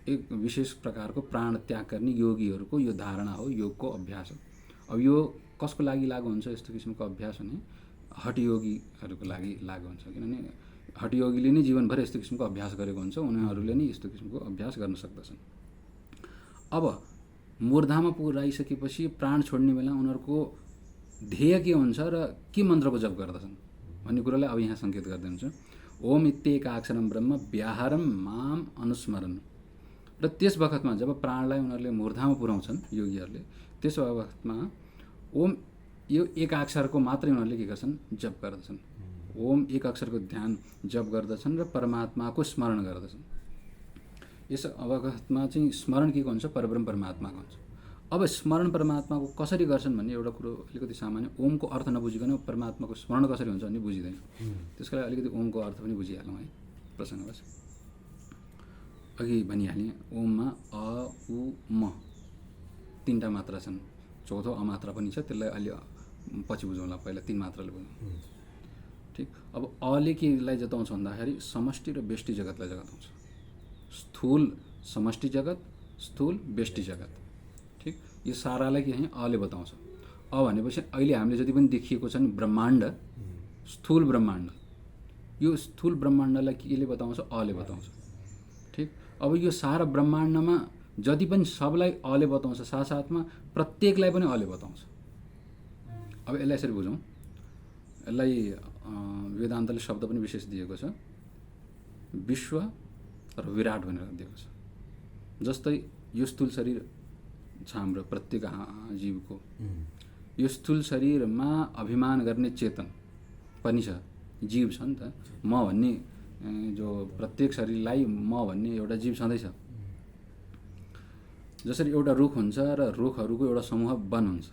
Speaker 1: एक विशेष प्रकारको प्राण त्याग गर्ने योगीहरूको यो धारणा हो, योगको अभ्यास हो। अब यो कसको लागि लागु हुन्छ यस्तो किसिमको अभ्यास भने हठयोगीहरूको लागि लागु हुन्छ, किनभने हठयोगीले नै जीवनभर यस्तो किसिमको अभ्यास गरेको हुन्छ, उनीहरूले नै यस्तो किसिमको अभ्यास गर्न सक्दछन्। अब मूर्धामा पुर्याइसकेपछि प्राण छोड्ने बेला उनीहरूको ध्येय के हुन्छ र के मन्त्रको जप गर्दछन् भन्ने कुरालाई अब यहाँ सङ्केत गर्दै हुन्छ। ओम इत्येकाक्षरम ब्रह्म व्याहारम माम अनुस्मरण। र त्यस बखतमा जब प्राणलाई उनीहरूले मूर्धामा पुर्याउँछन् योगीहरूले, त्यस बखतमा ओम यो एक अक्षरको मात्रै उनीहरूले के गर्छन् जप गर्दछन्। ओम एक अक्षरको ध्यान जप गर्दछन् र परमात्माको स्मरण गर्दछन्। यस अवगतमा चाहिँ स्मरण के हुन्छ, परब्रह्म परमात्माको हुन्छ। अब स्मरण परमात्माको कसरी गर्छन् भन्ने एउटा कुरो अलिकति सामान्य, ओमको अर्थ नबुझिकन परमात्माको स्मरण कसरी हुन्छ भन्ने बुझिँदैन। त्यसको लागि अलिकति ओमको अर्थ पनि बुझिहालौँ है प्रसङ्गवश। अघि भनिहालेँ ओममा अ उ म तीनवटा मात्रा छन्, चौथो अमात्रा पनि छ, त्यसलाई अलि पछि बुझौँला, पहिला तीन मात्राले बुझौँ। ठिक। अब अले केलाई जताउँछ भन्दाखेरि समष्टि र व्यष्टि जगतलाई जताउँछ। स्थूल समष्टि जगत, स्थूल व्यष्टि जगत। ठिक। यो सारालाई के चाहिँ अले बताउँछ। अ भनेपछि अहिले हामीले जति पनि देखिएको छ नि ब्रह्माण्ड, स्थूल ब्रह्माण्ड, यो स्थूल ब्रह्माण्डलाई केले बताउँछ, अले बताउँछ। ठिक। अब यो सारा ब्रह्माण्डमा जति पनि सबलाई अले बताउँछ, साथसाथमा प्रत्येकलाई पनि अले बताउँछ। अब यसलाई यसरी बुझौँ, यसलाई वेदान्तले शब्द पनि विशेष दिएको छ, विश्व र विराट भनेर दिएको छ। जस्तै यो स्थूल शरीर छ हाम्रो प्रत्येक जीवको, यो स्थूल शरीरमा अभिमान गर्ने चेतन पनि छ, जीव छ नि त। म भन्ने जो प्रत्येक शरीरलाई म भन्ने एउटा जीव छँदैछ। जसरी एउटा रुख हुन्छ र रुखहरूको एउटा समूह वन हुन्छ,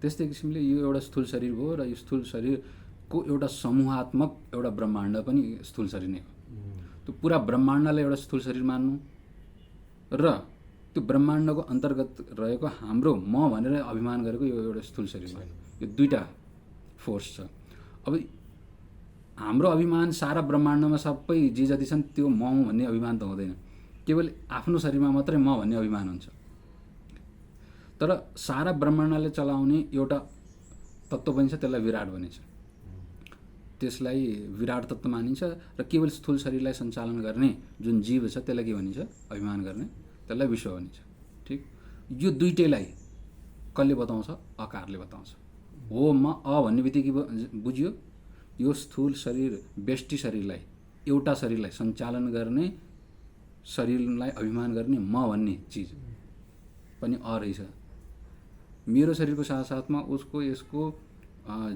Speaker 1: त्यस्तै किसिमले यो एउटा स्थूल शरीर भयो र यो स्थूल शरीरको एउटा समूहात्मक एउटा ब्रह्माण्ड पनि स्थूल शरीर नै हो। त्यो पुरा ब्रह्माण्डलाई एउटा स्थूल शरीर मान्नु र त्यो ब्रह्माण्डको अन्तर्गत रहेको हाम्रो म भनेर अभिमान गरेको यो एउटा स्थूल शरीर हो। यो दुईटा फोर्स छ। अब हाम्रो अभिमान सारा ब्रह्माण्डमा सबै जे जति छन् त्यो म भन्ने अभिमान त हुँदैन, केवल आफ्नो शरीरमा मात्रै म भन्ने अभिमान हुन्छ। तर सारा ब्रह्माण्डले चलाउने एउटा तत्त्व पनि छ, त्यसलाई विराट भनिन्छ। त्यसलाई विराट तत्त्व मानिन्छ र केवल स्थूल शरीरलाई सञ्चालन गर्ने जुन जीव छ त्यसलाई के भनिन्छ, अभिमान गर्ने, त्यसलाई विश्व भनिन्छ। ठिक। यो दुईटैलाई कसले बताउँछ, अकारले बताउँछ। हो म अ भन्ने बित्तिकै बुझियो, यो स्थूल शरीर व्यष्टि शरीरलाई, एउटा शरीरलाई सञ्चालन गर्ने, शरीरलाई अभिमान गर्ने म भन्ने चिज पनि अ रहेछ। मेरो शरीरको साथसाथमा उसको यसको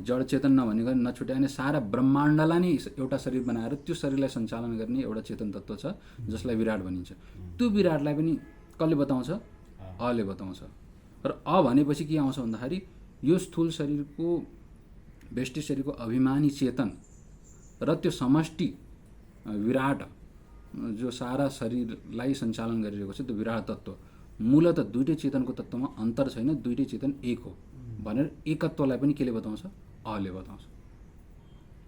Speaker 1: जड चेतन नभनेको नछुट्याउने सारा ब्रह्माण्डलाई नै एउटा शरीर बनाएर त्यो शरीरलाई सञ्चालन गर्ने एउटा चेतन तत्त्व छ जसलाई विराट भनिन्छ। त्यो विराटलाई पनि कसले बताउँछ, अले बताउँछ। र अ भनेपछि के आउँछ भन्दाखेरि यो स्थूल शरीरको व्यष्टि शरीरको अभिमानी चेतन र त्यो समष्टि विराट जो सारा शरीरलाई सञ्चालन गरिरहेको छ त्यो विराट तत्त्व, मूलत दुईटै चेतनको तत्त्वमा अन्तर छैन, दुईटै चेतन एक हो भनेर एकत्वलाई पनि केले बताउँछ, अले बताउँछ।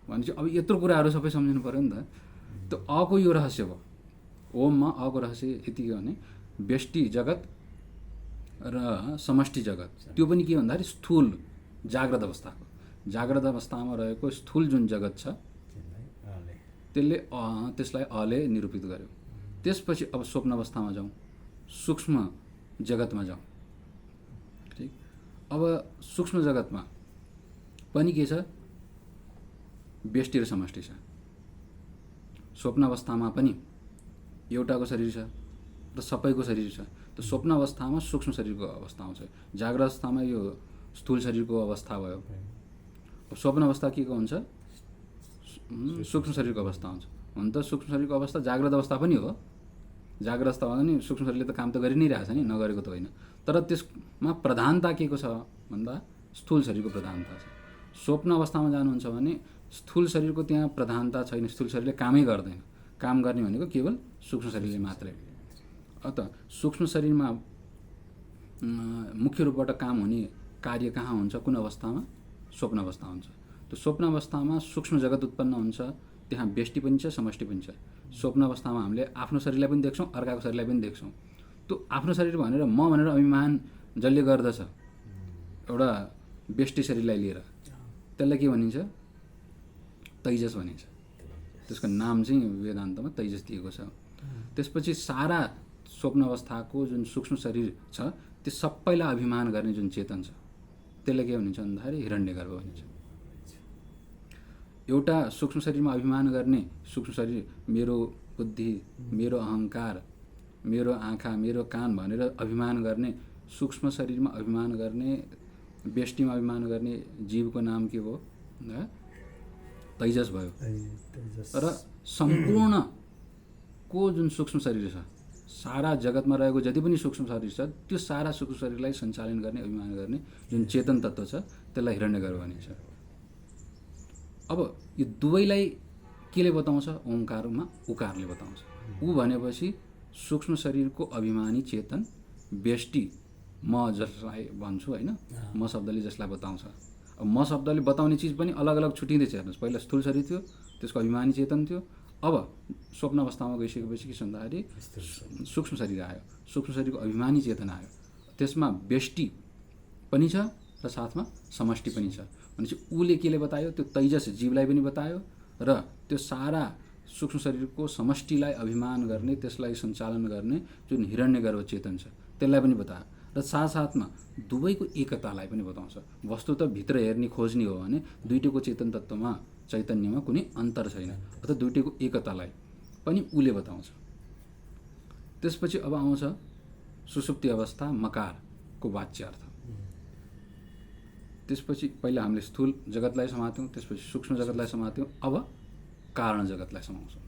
Speaker 1: भनेपछि अब यत्रो कुराहरू सबै सम्झिनु पऱ्यो नि त। त्यो अको यो रहस्य भयो। ओममा अको रहस्य यति के भने व्यष्टि जगत र समष्टि जगत, त्यो पनि के भन्दाखेरि स्थूल जाग्रत अवस्थाको, जाग्रत अवस्थामा रहेको स्थूल जुन जगत छ त्यसलाई अले निरूपित गर्यो। त्यसपछि अब स्वप्न अवस्थामा जाउँ, सूक्ष्म जगतमा जाउँ। ठिक। अब सूक्ष्म जगतमा पनि के छ, व्यष्टि र समष्टि छ। स्वप्न अवस्थामा पनि एउटाको शरीर छ र सबैको शरीर छ। त स्वप्न अवस्थामा सूक्ष्म शरीरको अवस्था आउँछ, जाग्रत अवस्थामा यो स्थूल शरीरको अवस्था भयो। अब स्वप्न अवस्था के को हुन्छ, सूक्ष्म शरीरको अवस्था हुन्छ। हुन त सूक्ष्म शरीरको अवस्था जाग्रत अवस्था पनि हो, जाग्रत अवस्थामा पनि सूक्ष्म शरीरले त काम त गरि नै रहेछ नि, नगरेको त होइन। तर त्यसमा प्रधानता के को छ भन्दा स्थूल शरीरको प्रधानता छ। स्वप्न अवस्थामा जानुहुन्छ भने स्थूल शरीरको त्यहाँ प्रधानता छैन, स्थूल शरीरले कामै गर्दैन, काम गर्ने भनेको केवल सूक्ष्म शरीरले मात्रै। अत सूक्ष्म शरीरमा मुख्य रूपबाट काम हुने कार्य कहाँ हुन्छ, कुन अवस्थामा? स्वप्न अवस्था हुन्छ। त्यो स्वप्न अवस्थामा सूक्ष्म जगत उत्पन्न हुन्छ, त्यहाँ व्यष्टि पनि छ, समष्टि पनि छ। स्वप्न अवस्थामा हामीले आफ्नो शरीरलाई पनि देख्छौँ, अर्काको शरीरलाई पनि देख्छौँ। त्यो आफ्नो शरीर भनेर म भनेर अभिमान जसले गर्दछ एउटा व्यष्टि शरीरलाई लिएर, त्यसलाई के भनिन्छ? तैजस भनिन्छ। त्यसको नाम चाहिँ वेदान्तमा तैजस दिएको छ। त्यसपछि सारा स्वप्न अवस्थाको जुन सूक्ष्म शरीर छ त्यो सबैलाई अभिमान गर्ने जुन चेतन छ त्यसलाई के भनिन्छ भन्दाखेरि हिरण्यगर्भ भनिन्छ। एउटा सूक्ष्म शरीरमा अभिमान गर्ने सूक्ष्म शरीर मेरो बुद्धि, मेरो अहङ्कार, मेरो आँखा, मेरो कान भनेर अभिमान गर्ने सूक्ष्म शरीरमा अभिमान गर्ने, व्यष्टिमा अभिमान गर्ने जीवको नाम के हो? तैजस भयो। र सम्पूर्णको जुन सूक्ष्म शरीर छ, सारा जगतमा रहेको जति पनि सूक्ष्म शरीर छ त्यो सारा सूक्ष्म शरीरलाई सञ्चालन गर्ने, अभिमान गर्ने जुन चेतन तत्त्व छ त्यसलाई हिरण्यगर्भ भनिन्छ। अब यो दुवैलाई केले बताउँछ? ओंकारमा उकारले बताउँछ। ऊ भनेपछि सूक्ष्म शरीरको अभिमानी चेतन व्यष्टि म जसलाई भन्छु होइन, म शब्दले जसलाई बताउँछ। अब म शब्दले बताउने चिज पनि अलग अलग छुटिँदैछ। हेर्नुहोस्, पहिला स्थूल शरीर थियो, त्यसको अभिमानी चेतन थियो। अब स्वप्न अवस्थामा गइसकेपछि के भन्दाखेरि सूक्ष्म शरीर आयो, सूक्ष्म शरीरको अभिमानी चेतन आयो, त्यसमा व्यष्टि पनि छ र साथमा समष्टि पनि छ। भनेपछि उसले केले बतायो? त्यो तैजस जीवलाई पनि बतायो र त्यो सारा सूक्ष्म शरीरको समष्टिलाई अभिमान गर्ने, त्यसलाई सञ्चालन गर्ने जुन हिरण्यगर्भ चेतन छ त्यसलाई पनि बतायो र साथसाथमा दुवैको एकतालाई पनि बताउँछ। वस्तु त भित्र हेर्ने खोज्ने हो भने दुईटैको चेतन तत्त्वमा, चैतन्यमा कुनै अन्तर छैन, अथवा दुईटैको एकतालाई पनि उसले बताउँछ। त्यसपछि अब आउँछ सुषुप्ति अवस्था, मकारको वाच्य अर्थ। त्यसपछि पहिला हामीले स्थूल जगतलाई समात्यौँ, त्यसपछि सूक्ष्म जगतलाई समात्यौँ, अब कारण जगतलाई समाउँछौँ।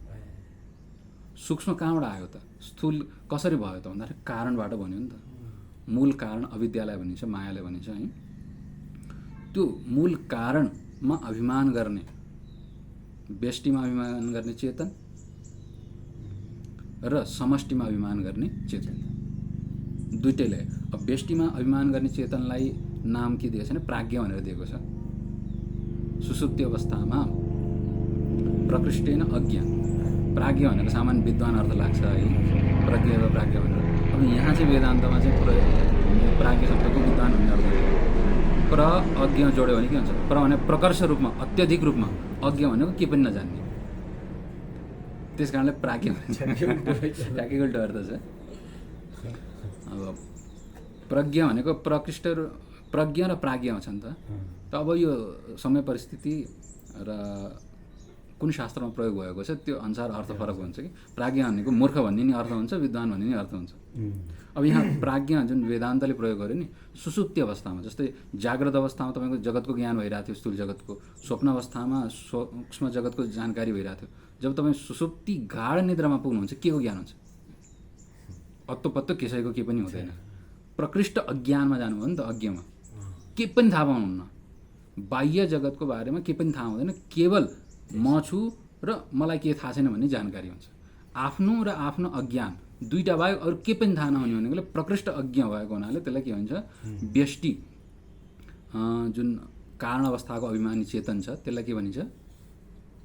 Speaker 1: सूक्ष्म कहाँबाट आयो त? स्थूल कसरी भयो त भन्दाखेरि कारणबाट बन्यो नि त। मूल कारण अविद्यालाई भनिन्छ, मायालाई भनिन्छ है। त्यो मूल कारणमा अभिमान गर्ने, व्यष्टिमा अभिमान गर्ने चेतन र समष्टिमा अभिमान गर्ने चेतन, दुइटैलाई। अब व्यष्टिमा अभिमान गर्ने चेतनलाई नाम के दिएको छ भने प्राज्ञ भनेर दिएको छ। सुसुप्ति अवस्थामा प्रकृष्टेन अज्ञान, प्राज्ञ भनेर सामान्य विद्वान अर्थ लाग्छ है, प्रज्ञ वा प्राज्ञ भनेर। अब यहाँ चाहिँ वेदान्तमा चाहिँ प्राज्ञ शब्दको विद्वान भन्ने अर्थ हो। प्र अज्ञ जोड्यो भने के हुन्छ? प्र भने प्रकर्ष रूपमा, अत्यधिक रूपमा, अज्ञ भनेको के पनि नजान्ने, त्यस कारणले प्राज्ञ भनिन्छ। ठ्याक्कै उल्टो अर्थ छ। अब प्रज्ञ भनेको प्रकृष्ट, प्रज्ञ र प्राज्ञ हुन्छ नि त। अब यो समय परिस्थिति र कुन शास्त्रमा प्रयोग भएको छ त्यो अनुसार अर्थ फरक हुन्छ कि। प्राज्ञ भनेको मूर्ख भन्ने नि अर्थ हुन्छ, विद्वान भन्ने नि अर्थ हुन्छ। अब यहाँ प्राज्ञ जुन वेदान्तले प्रयोग गर्यो नि, सुसुप्ति अवस्थामा, जस्तै जाग्रत अवस्थामा तपाईँको जगतको ज्ञान भइरहेको थियो, स्थूल जगतको। स्वप्न अवस्थामा सूक्ष्म जगतको जानकारी भइरहेको थियो। जब तपाईँ सुसुप्ति गाढ निद्रामा पुग्नुहुन्छ के को ज्ञान हुन्छ? अत्तो पत्तो कसैको के पनि हुँदैन। प्रकृष्ट अज्ञानमा जानुभयो नि त, अज्ञमा के पनि थाहा पाउनुहुन्न, बाह्य जगतको बारेमा के पनि थाहा हुँदैन, केवल म छु र मलाई के थाहा छैन भन्ने जानकारी हुन्छ। आफ्नो र आफ्नो अज्ञान दुईटा बाहेक अरू के पनि थाहा नहुने भनेकोले प्रकृष्ट अज्ञ भएको हुनाले त्यसलाई के भन्छ? व्यष्टि जुन कारण अवस्थाको अभिमानी चेतन छ त्यसलाई के भनिन्छ?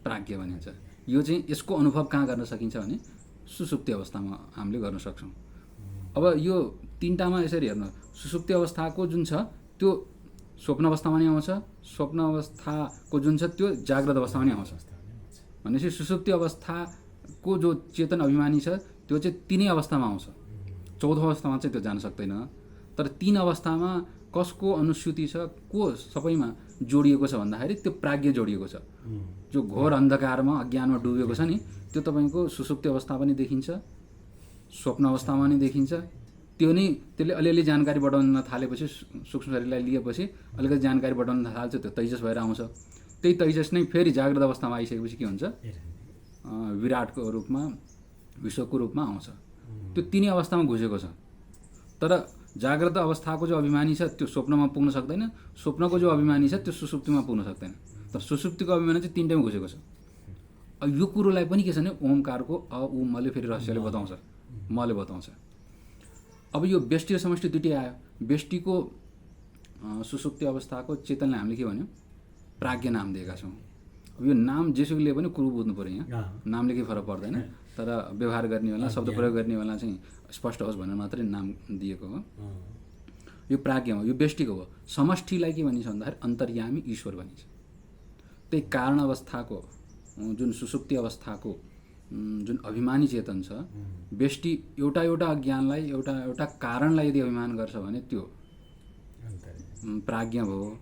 Speaker 1: प्राज्ञ भनिन्छ। यो चाहिँ यसको अनुभव कहाँ गर्न सकिन्छ भने सुसुप्ति अवस्थामा हामीले गर्न सक्छौँ। अब यो तीनटामा यसरी हेर्नु, सुसुप्ति अवस्थाको जुन छ त्यो स्वप्न अवस्थामा नै आउँछ, स्वप्न अवस्थाको जुन छ त्यो जाग्रत अवस्थामा नै आउँछ। भनेपछि सुसुप्ति अवस्थाको जो चेतन अभिमानी छ त्यो चाहिँ तीनै अवस्थामा आउँछ, चौथो अवस्थामा चाहिँ त्यो जान सक्दैन। तर तीन अवस्थामा कसको अनुसूति छ, को सबैमा जोडिएको छ भन्दाखेरि त्यो प्राज्ञ जोडिएको छ। जो घोर अन्धकारमा अज्ञानमा डुबेको छ नि त्यो तपाईँको सुसुप्ति अवस्था पनि देखिन्छ, स्वप्न अवस्थामा पनि देखिन्छ। त्यो नै त्यसले अलिअलि जानकारी बढाउन थालेपछि, सूक्ष्म शरीरलाई लिएपछि अलिकति जानकारी बढाउन थाल्छ, त्यो तैजस भएर आउँछ। त्यही तैजस नै फेरि जाग्रत अवस्थामा आइसकेपछि के हुन्छ? विराटको रूपमा, विश्वको रूपमा आउँछ। त्यो तिनै अवस्थामा घुसेको छ। तर जाग्रत अवस्थाको जो अभिमानी छ त्यो स्वप्नमा पुग्न सक्दैन, स्वप्नको जो अभिमानी छ त्यो सुसुप्तिमा पुग्न सक्दैन। तर सुसुप्तिको अभिमानी चाहिँ तिनटैमा घुसेको छ। यो कुरोलाई पनि के छ भने ओमकारको अ उ मले फेरि रहस्यले बताउँछ, मले बताउँछ। अब यो व्यष्टि र समष्टि दुइटै आयो। व्यष्टिको सुसुप्ति अवस्थाको चेतनलाई हामीले के भन्यौँ? प्राज्ञ नाम दिएका छौँ। अब यो नाम जेसुकैले पनि कुरो बुझ्नु पऱ्यो। यहाँ नामले केही फरक पर्दैन, तर व्यवहार गर्ने बेला शब्द प्रयोग गर्ने बेला चाहिँ स्पष्ट होस् भनेर मात्रै नाम दिएको हो। यो प्राज्ञ हो, यो व्यष्टिको हो। समष्टिलाई के भनिन्छ भन्दाखेरि अन्तर्यामी ईश्वर भनिन्छ। त्यही कारण अवस्थाको जुन सुसुप्ति अवस्थाको जुन अभिमानी चेतन छ, व्यष्टि एउटा एउटा ज्ञानलाई एउटा कारणलाई यदि अभिमान गर्छ भने त्यो प्राज्ञ भयो।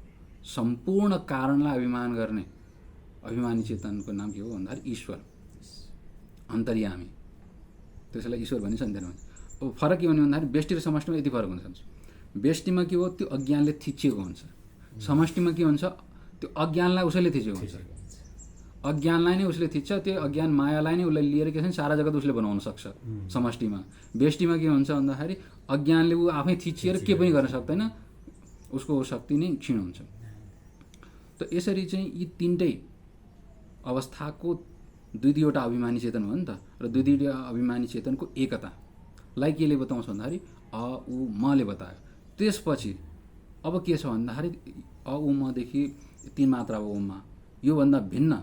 Speaker 1: सम्पूर्ण कारणलाई अभिमान गर्ने अभिमानी चेतनको नाम के हो भन्दाखेरि ईश्वर, अन्तर्यामी। त्यसैलाई ईश्वर भनिन्छ, अन्तर्यामी। अब फरक के भन्यो भन्दाखेरि व्यष्टि र समष्टिमा यति फरक हुन्छ। व्यष्टिमा के हो? त्यो अज्ञानले थिचिएको हुन्छ। समष्टिमा के हुन्छ? त्यो अज्ञानलाई उसैले थिचेको हुन्छ। अज्ञानलाई नै उसले थिच्छ, त्यो अज्ञान मायालाई नै उसले लिएर के छ सारा जगत उसले बनाउन सक्छ समष्टिमा। व्यष्टिमा के हुन्छ भन्दाखेरि अज्ञानले ऊ आफै थिचिएर के पनि गर्न सक्दैन, उसको शक्ति नै क्षीण हुन्छ। त यसरी चाहिँ यी तिनटै अवस्थाको दुई दुईवटा अभिमानी चेतन हो नि त, र दुई दुईवटा अभिमानी चेतनको एकतालाई केले बताउँछ भन्दाखेरि अ उ मले बतायो। त्यसपछि अब के छ भन्दाखेरि अ उ मदेखि 3 मात्रा अब ओममा योभन्दा भिन्न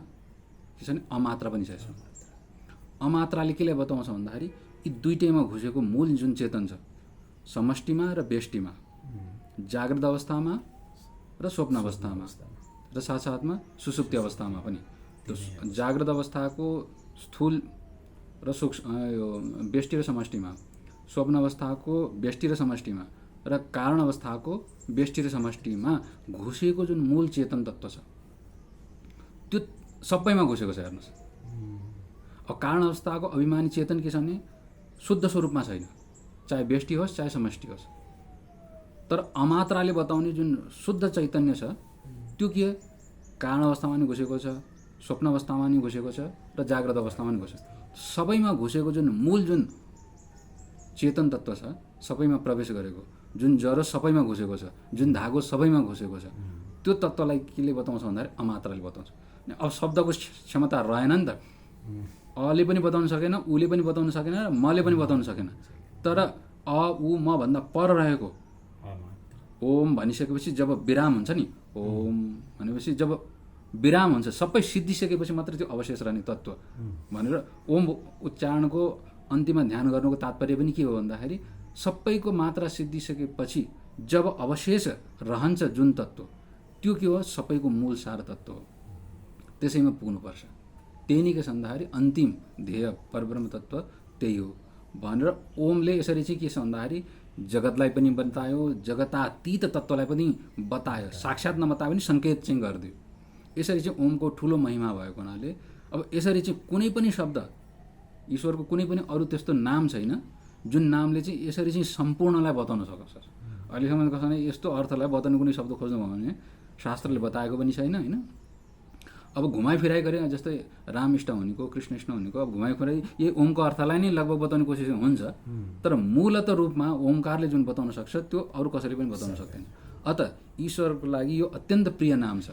Speaker 1: के छ भने अमात्रा पनि छ। यसमा अमात्राले केले बताउँछ भन्दाखेरि यी दुइटैमा घुसेको मूल जुन चेतन छ, समष्टिमा र व्यष्टिमा, जागृत अवस्थामा र स्वप्न अवस्थामा र साथसाथमा सुसुप्ति अवस्थामा पनि, त्यो जागृत अवस्थाको स्थूल र सूक्ष्म यो व्यष्टि र समष्टिमा, स्वप्न अवस्थाको व्यष्टि र समष्टिमा र कारण अवस्थाको व्यष्टि र समष्टिमा घुसेको जुन मूल चेतन तत्त्व छ त्यो सबैमा घुसेको छ। हेर्नुहोस्, अब कारण अवस्थाको अभिमानी चेतन के छ भने शुद्ध स्वरूपमा छैन, चाहे व्यष्टि होस् चाहे समष्टि होस्। तर अमात्राले बताउने जुन शुद्ध चैतन्य छ त्यो के कारण अवस्थामा नि घुसेको छ, स्वप्न अवस्थामा नि घुसेको छ र जागृत अवस्थामा नि घुसेको छ। सबैमा घुसेको जुन मूल जुन चेतन तत्त्व छ सबैमा प्रवेश गरेको, जुन जरो सबैमा घुसेको छ, जुन धागो सबैमा घुसेको छ, त्यो तत्त्वलाई केले बताउँछ भन्दाखेरि अमात्राले बताउँछ। अब शब्दको क्षमता रहेन नि त, अले पनि बताउन सकेन, उले पनि बताउन सकेन र मले पनि बताउन सकेन। तर अ उ म भन्दा पर रहेको ओम भनिसकेपछि जब विराम हुन्छ नि, ओम भनेपछि जब विराम हुन्छ, सबै सिद्धिसकेपछि मात्रै त्यो अवशेष रहने तत्त्व भनेर ओम उच्चारणको अन्तिममा ध्यान गर्नुको तात्पर्य पनि के हो भन्दाखेरि सबैको मात्रा सिद्धिसकेपछि जब अवशेष रहन्छ जुन तत्त्व त्यो के हो? सबैको मूल सार तत्त्व हो। त्यसैमा पुग्नुपर्छ। त्यही नै के छ भन्दाखेरि अन्तिम ध्येय परब्रह्म तत्त्व त्यही हो भनेर ओमले यसरी चाहिँ के छ भन्दाखेरि जगतलाई पनि बतायो, जगतातीत तत्त्वलाई पनि बतायो, साक्षात् नबताए पनि सङ्केत चाहिँ गरिदियो। यसरी चाहिँ ओमको ठुलो महिमा भएको हुनाले अब यसरी चाहिँ कुनै पनि शब्द, ईश्वरको कुनै पनि अरू त्यस्तो नाम छैन जुन नामले चाहिँ यसरी चाहिँ सम्पूर्णलाई बताउन सक्छ। अहिलेसम्म कसै भने यस्तो अर्थलाई बताउने कुनै शब्द खोज्नु भयो भने शास्त्रले बताएको पनि छैन, होइन? अब घुमाइफिराइ गरे जस्तै राम इष्ट हुनेको, कृष्ण इष्ट हुनेको, अब घुमाइफिराइ यही ओमको अर्थलाई नै लगभग बताउने कोसिस हुन्छ, तर मूलत रूपमा ओमकारले जुन बताउन सक्छ त्यो अरू कसैले पनि बताउन सक्दैन। अत ईश्वरको लागि यो अत्यन्त प्रिय नाम छ।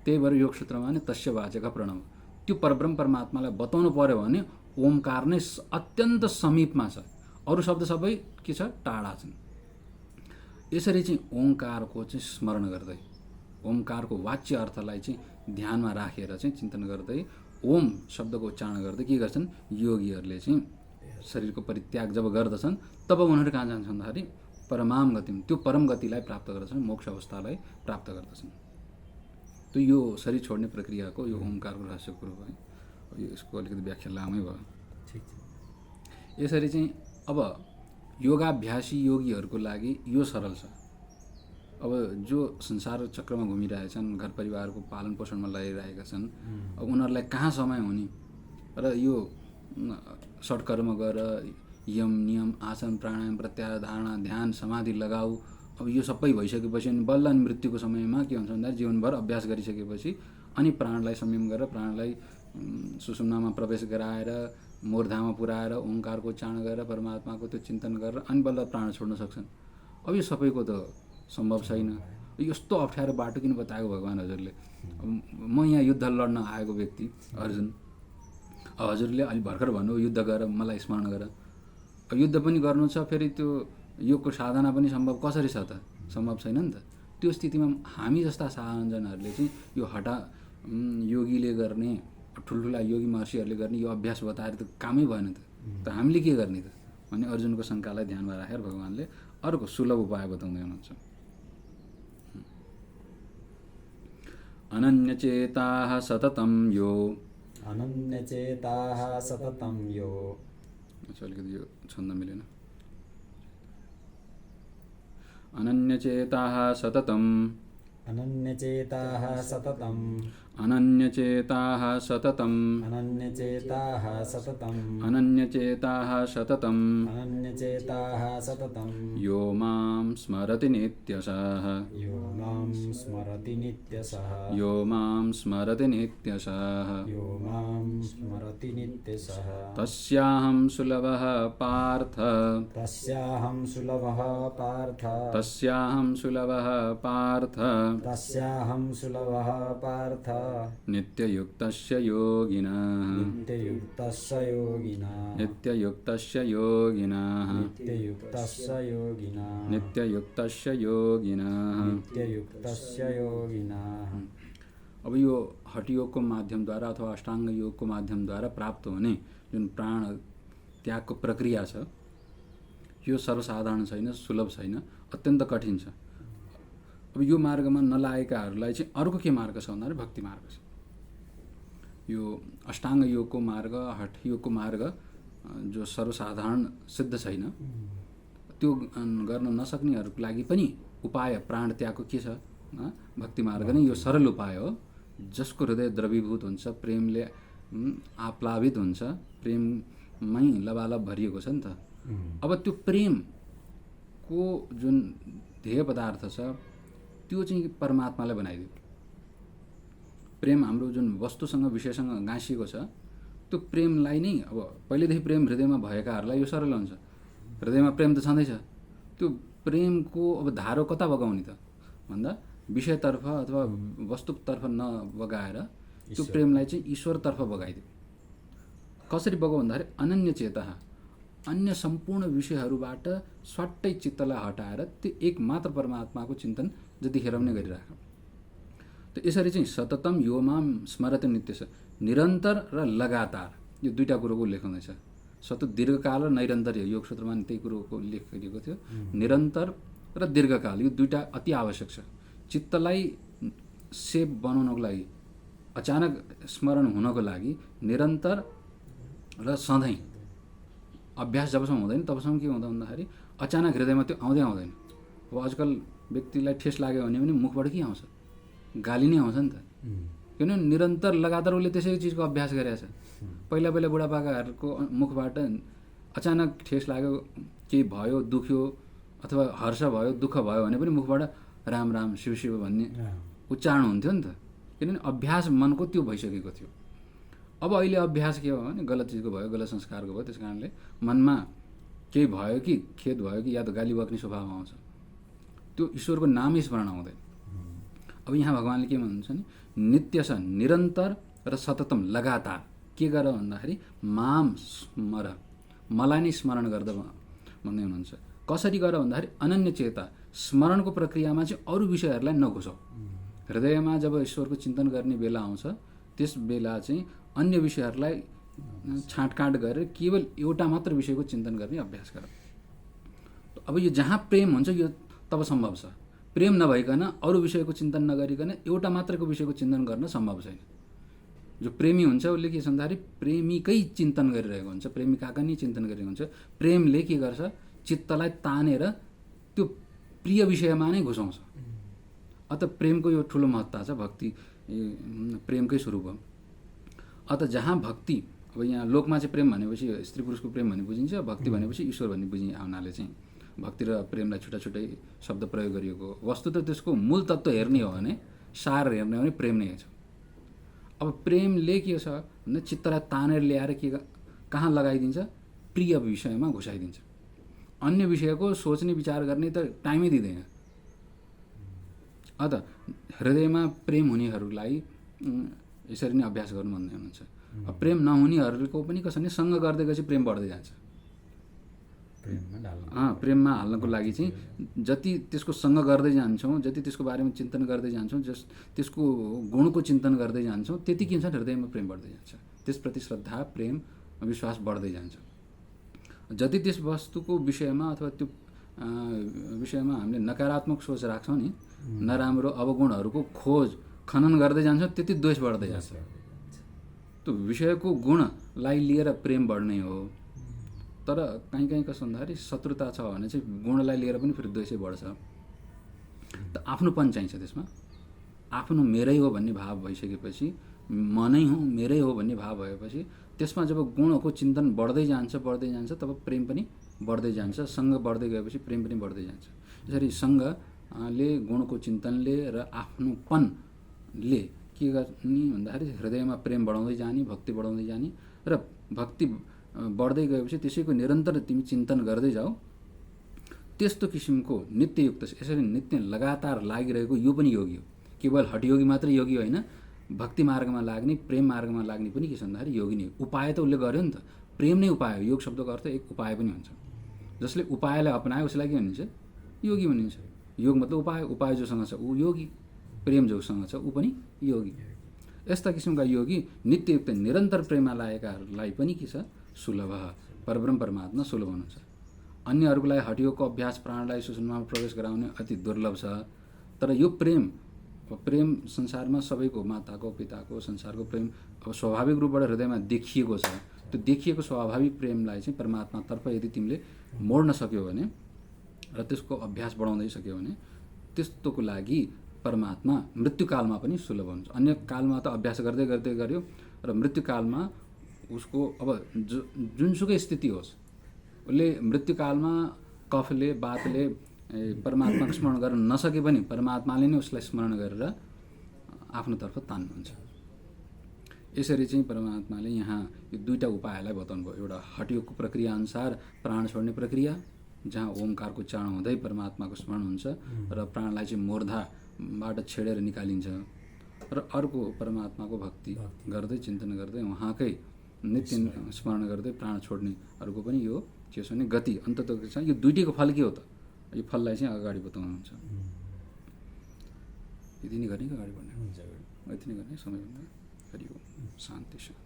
Speaker 1: त्यही भएर योग सूत्रमा नि तस्य वाचक प्रणव, त्यो परब्रह्म परमात्मालाई बताउनु पर्यो भने ओमकार नै अत्यन्त समीपमा छ, अरू शब्द सबै के छ? टाढा छन्। यसरी चाहिँ ओमकारको चाहिँ स्मरण गर्दै, ओमकारको वाच्य अर्थलाई चाहिँ ध्यानमा राखेर चाहिँ चिन्तन गर्दै ओम शब्दको उच्चारण गर्दै के गर्छन् योगीहरूले चाहिँ शरीरको परित्याग जब गर्दछन् तब उनीहरू कहाँ जान्छन् भन्दाखेरि परमाम गतिम, त्यो परम गतिलाई प्राप्त गर्दछन्, मोक्ष अवस्थालाई प्राप्त गर्दछन्। त्यो यो शरीर छोड्ने प्रक्रियाको यो ओमकारको रहस्य कुरो भयो। यो यसको अलिकति व्याख्या लामै भयो। यसरी चाहिँ अब योगाभ्यासी योगीहरूको लागि यो सरल छ। अब जो संसार चक्रमा घुमिरहेछन्, घर परिवारको पालन पोषणमा लगाइरहेका छन्, अब उनीहरूलाई कहाँ समय हुने र यो षट्कर्म गर, यम नियम आसन प्राणायाम प्रत्याहार धारणा ध्यान समाधि लगाऊ, अब यो सबै भइसकेपछि अनि बल्ल अनि मृत्युको समयमा के हुन्छ भन्दा जीवनभर अभ्यास गरिसकेपछि अनि प्राणलाई संयम गरेर प्राणलाई सुषुम्नामा प्रवेश गराएर मूर्धामा पुर्याएर ओंकारको उच्चारण गरेर परमात्माको त्यो चिन्तन गरेर अनि बल्ल प्राण छोड्न सक्छन्। अब यो सबैको त सम्भव छैन। यस्तो अप्ठ्यारो बाटो किन बताएको भगवान हजुरले? म यहाँ युद्ध लड्न आएको व्यक्ति अर्जुन, अब हजुरले अलि भर्खर भन्नु युद्ध गर, मलाई स्मरण गर। अब युद्ध पनि गर्नु छ, फेरि त्यो योगको साधना पनि सम्भव कसरी छ त? सम्भव छैन नि त। त्यो स्थितिमा हामी जस्ता साधारणजनहरूले चाहिँ यो योगीले गर्ने, ठुल्ठुला योगी महर्षिहरूले गर्ने यो अभ्यास बताएर त कामै भएन त हामीले के गर्ने त भन्ने अर्जुनको शङ्कालाई ध्यानमा राखेर भगवान्ले अर्को सुलभ उपाय बताउँदै हुनुहुन्छ। अनन्यचेताः सततं यो,
Speaker 2: अनन्यचेताः सततं यो,
Speaker 1: अलिकति यो छन्द मिलेन। अनन्यचेताः सततं,
Speaker 2: अनन्यचेताः सततं,
Speaker 1: अनन्यचेताः सततं,
Speaker 2: अनन्यचेताः सततं,
Speaker 1: अनन्यचेताः सततं,
Speaker 2: अनन्यचेताः सततं,
Speaker 1: यो मां स्मरति नित्यशः,
Speaker 2: यो मां स्मरति नित्यशः,
Speaker 1: यो मां स्मरति नित्यशः,
Speaker 2: यो मां स्मरति नित्यशः,
Speaker 1: तस्याहं सुलभः पार्थ,
Speaker 2: तस्याहं सुलभः पार्थ,
Speaker 1: तस्याहं सुलभः पार्थ,
Speaker 2: तस्याहं सुलभः पार्थ,
Speaker 1: नित्ययुक्तस्य योगिनः,
Speaker 2: नित्ययुक्तस्य योगिनः,
Speaker 1: नित्ययुक्तस्य योगिनः,
Speaker 2: नित्ययुक्तस्य योगिनः,
Speaker 1: नित्ययुक्तस्य योगिनः।
Speaker 2: नित्ययुक्तस्य योगिनः।
Speaker 1: अब यो हठयोगको माध्यमद्वारा अथवा अष्टाङ्ग योगको माध्यमद्वारा प्राप्त हुने जुन प्राण त्यागको प्रक्रिया छ, यो सर्वसाधारण छैन, सुलभ छैन, अत्यन्त कठिन छ। अब यो मार्गमा नलागेकाहरूलाई चाहिँ अर्को के मार्ग छ भन्दाखेरि भक्ति मार्ग छ। यो अष्टाङ्ग योगको मार्ग, हठ योगको मार्ग जो सर्वसाधारण सिद्ध छैन, त्यो गर्न नसक्नेहरूको लागि पनि उपाय प्राण त्यागको के छ? भक्ति मार्ग नै यो सरल उपाय हो, जसको हृदय द्रवीभूत हुन्छ, प्रेमले आप्लावित हुन्छ, प्रेममै लबालब भरिएको छ नि त। अब त्यो प्रेमको जुन ध्येय पदार्थ छ त्यो चाहिँ परमात्मालाई बनाइदियो। प्रेम हाम्रो जुन वस्तुसँग विषयसँग गाँसिएको छ, त्यो प्रेमलाई नै अब पहिलेदेखि प्रेम हृदयमा भएकाहरूलाई यो सरल हुन्छ। हृदयमा प्रेम त छँदैछ, त्यो प्रेमको अब धारो कता बगाउने त भन्दा विषयतर्फ अथवा वस्तुतर्फ नबगाएर त्यो प्रेमलाई चाहिँ ईश्वरतर्फ बगाइदियो। कसरी बगाउ भन्दाखेरि अनन्य चेता, अन्य सम्पूर्ण विषयहरूबाट स्वाट्टै चित्तलाई हटाएर त्यो एक मात्र परमात्माको चिन्तन जतिखेर पनि गरिराख। त यसरी चाहिँ सततम यो माम स्मरति नित्यश, निरन्तर र लगातार, यो दुईटा कुरोको उल्लेख हुँदैछ। सतत दीर्घकाल र नैरन्तर, योग सूत्रमा त्यही कुरोको उल्लेख गरिएको थियो। निरन्तर र दीर्घकाल यो दुईटा अति आवश्यक छ। चित्तलाई सेप बनाउनको लागि, अचानक स्मरण हुनको लागि निरन्तर र सधैँ अभ्यास जबसम्म हुँदैन तबसम्म के हुँदा भन्दाखेरि अचानक हृदयमा त्यो आउँदै आउँदैन। अब आजकल व्यक्तिलाई ठेस लाग्यो भने पनि मुखबाट के आउँछ? गाली नै आउँछ नि त। किनभने निरन्तर लगातार उसले त्यसै चिजको अभ्यास गरेको छ। पहिला पहिला बुढापाकाहरूको मुखबाट अचानक ठेस लाग्यो, केही भयो, दुख्यो अथवा हर्ष भयो, दुःख भयो भने पनि मुखबाट राम राम शिव शिव भन्ने उच्चारण हुन्थ्यो नि त। किनभने अभ्यास मनको त्यो भइसकेको थियो। अब अहिले अभ्यास के हो भने गलत चिजको भयो, गलत संस्कारको भयो, त्यस कारणले मनमा केही भयो कि खेद भयो कि या त गाली बक्ने स्वभाव आउँछ, त्यो ईश्वरको नामै स्मरण आउँदैन। अब यहाँ भगवान्ले के भन्नुहुन्छ भने नित्य छ, निरन्तर र सततम लगातार के गर भन्दाखेरि माम स्मर, मलाई नै स्मरण गर्दा भन्दै हुनुहुन्छ। कसरी गर भन्दाखेरि अनन्य चेता, स्मरणको प्रक्रियामा चाहिँ अरू विषयहरूलाई नघुसौ। हृदयमा जब ईश्वरको चिन्तन गर्ने बेला आउँछ त्यस बेला चाहिँ अन्य विषयहरूलाई छाँटकाँट गरेर केवल एउटा मात्र विषयको चिन्तन गर्ने अभ्यास गर। अब यो जहाँ प्रेम हुन्छ यो तब सम्भव छ। प्रेम नभइकन अरू विषयको चिन्तन नगरिकन एउटा मात्रको विषयको चिन्तन गर्न सम्भव छैन। जो प्रेमी हुन्छ उसले के छ भन्दाखेरि प्रेमीकै चिन्तन गरिरहेको हुन्छ, प्रेमिकाका नै चिन्तन गरिरहेको हुन्छ। प्रेमले के गर्छ? चित्तलाई तानेर त्यो प्रिय विषयमा नै घुसाउँछ। अत प्रेमको यो ठुलो महत्त्व छ। भक्ति प्रेमकै स्वरूप हो। अत जहाँ भक्ति, अब यहाँ लोकमा चाहिँ प्रेम भनेपछि स्त्री पुरुषको प्रेम भन्ने बुझिन्छ, भक्ति भनेपछि ईश्वर भन्ने बुझिने हुनाले चाहिँ भक्ति र प्रेमलाई छुट्टा छुट्टै शब्द प्रयोग गरिएको। वस्तु त त्यसको मूल तत्त्व हेर्ने हो भने, सार हेर्ने हो भने प्रेम नै छ। अब प्रेमले के छ भने चित्तलाई तानेर ल्याएर के कहाँ लगाइदिन्छ? प्रिय विषयमा घुसाइदिन्छ। अन्य विषयको सोच्ने विचार गर्ने त टाइमै दिँदैन। अत हृदयमा प्रेम हुनेहरूलाई यसरी नै अभ्यास गर्नु भन्दै हुनुहुन्छ। प्रेम नहुनेहरूको पनि कसो भने सँग गर्दै गएपछि प्रेम बढ्दै जान्छ। प्रेममा हाल्नको लागि चाहिँ जति त्यसको सँग गर्दै जान्छौँ, जति त्यसको बारेमा चिन्तन गर्दै जान्छौँ, त्यसको गुणको चिन्तन गर्दै जान्छौँ, त्यति के हुन्छ हृदयमा प्रेम बढ्दै जान्छ, त्यसप्रति श्रद्धा, प्रेम, विश्वास बढ्दै जान्छ। जति त्यस वस्तुको विषयमा अथवा त्यो विषयमा हामीले नकारात्मक सोच राख्छौँ नि, नराम्रो अवगुणहरूको खोज खनन गर्दै जान्छौँ, त्यति द्वेष बढ्दै जान्छ। त्यो विषयको गुणलाई लिएर प्रेम बढ्ने हो। तर कहीँ कहीँ कस्तो भन्दाखेरि शत्रुता छ भने चाहिँ गुणलाई लिएर पनि फेरि द्वेषै बढ्छ। त आफ्नोपन चाहिन्छ त्यसमा। आफ्नो मेरै हो भन्ने भाव भइसकेपछि, म नै हुँ, मेरै हो भन्ने भाव भएपछि त्यसमा जब गुणको चिन्तन बढ्दै जान्छ तब प्रेम पनि बढ्दै जान्छ। सँग बढ्दै गएपछि प्रेम पनि बढ्दै जान्छ। यसरी सँगले, गुणको चिन्तनले र आफ्नोपनले के गर्ने भन्दाखेरि हृदयमा प्रेम बढाउँदै जाने, भक्ति बढाउँदै जाने, र भक्ति बढ्दै गएपछि त्यसैको निरन्तर तिमी चिन्तन गर्दै जाऊ। त्यस्तो किसिमको नित्ययुक्त, यसरी नित्य लगातार लागिरहेको यो पनि योगी हो। केवल हठयोगी मात्रै योगी होइन, भक्ति मार्गमा लाग्ने, प्रेम मार्गमा लाग्ने पनि के छ भन्दाखेरि योगी नै हो। उपाय त उसले गर्यो नि त, प्रेम नै उपाय हो। योग शब्दको अर्थ एक उपाय पनि हुन्छ। जसले उपायलाई अपनायो उसलाई के भनिन्छ? योगी भनिन्छ। योग मतलब उपाय, उपाय जोसँग छ ऊ योगी, प्रेम जोसँग छ ऊ पनि योगी। यस्ता किसिमका योगी नित्ययुक्त निरन्तर प्रेममा लागेकाहरूलाई पनि के छ? सुलभ, परब्रह्म परमात्मा सुलभ हुनुहुन्छ। अन्यहरूको लागि हठयोगको अभ्यास प्राणलाई सुषुम्नामा प्रवेश गराउने अति दुर्लभ छ। तर यो प्रेम संसारमा सबैको, माताको, पिताको, संसारको प्रेम अब स्वाभाविक रूपबाट हृदयमा देखिएको छ। त्यो देखिएको स्वाभाविक प्रेमलाई चाहिँ परमात्मातर्फ यदि तिमीले मोड्न सक्यौ भने र त्यसको अभ्यास बढाउँदै सक्यौ भने त्यस्तोको लागि परमात्मा मृत्युकालमा पनि सुलभ हुन्छ। अन्य कालमा त अभ्यास गर्दै गर्दै गर्यो र मृत्युकालमा उसको अब जुनसुकै स्थिति होस्, उसले मृत्युकालमा कफले, बातले परमात्माको स्मरण गर्न नसके पनि परमात्माले नै उसलाई स्मरण गरेर आफ्नोतर्फ तान्नुहुन्छ। यसरी चाहिँ परमात्माले यहाँ यो दुईवटा उपायलाई बताउनु भयो। एउटा हठयोगको प्रक्रिया अनुसार प्राण छोड्ने प्रक्रिया, जहाँ ओमकारको उच्चारण हुँदै परमात्माको स्मरण हुन्छ र प्राणलाई चाहिँ मूर्धाबाट छेडेर निकालिन्छ। र अर्को परमात्माको भक्ति गर्दै, चिन्तन गर्दै, उहाँकै नित्य स्मरण गर्दै प्राण छोड्ने अर्को पनि यो के छ भने गति। अन्ततः के छ, यो दुईटैको फल के हो त? यो फललाई चाहिँ अगाडि बताउनुहुन्छ। यति नै गर्ने कि अगाडि बढ्ने? यति नै गर्ने समयभन्दा हरि ओम। शान्ति शान्ति।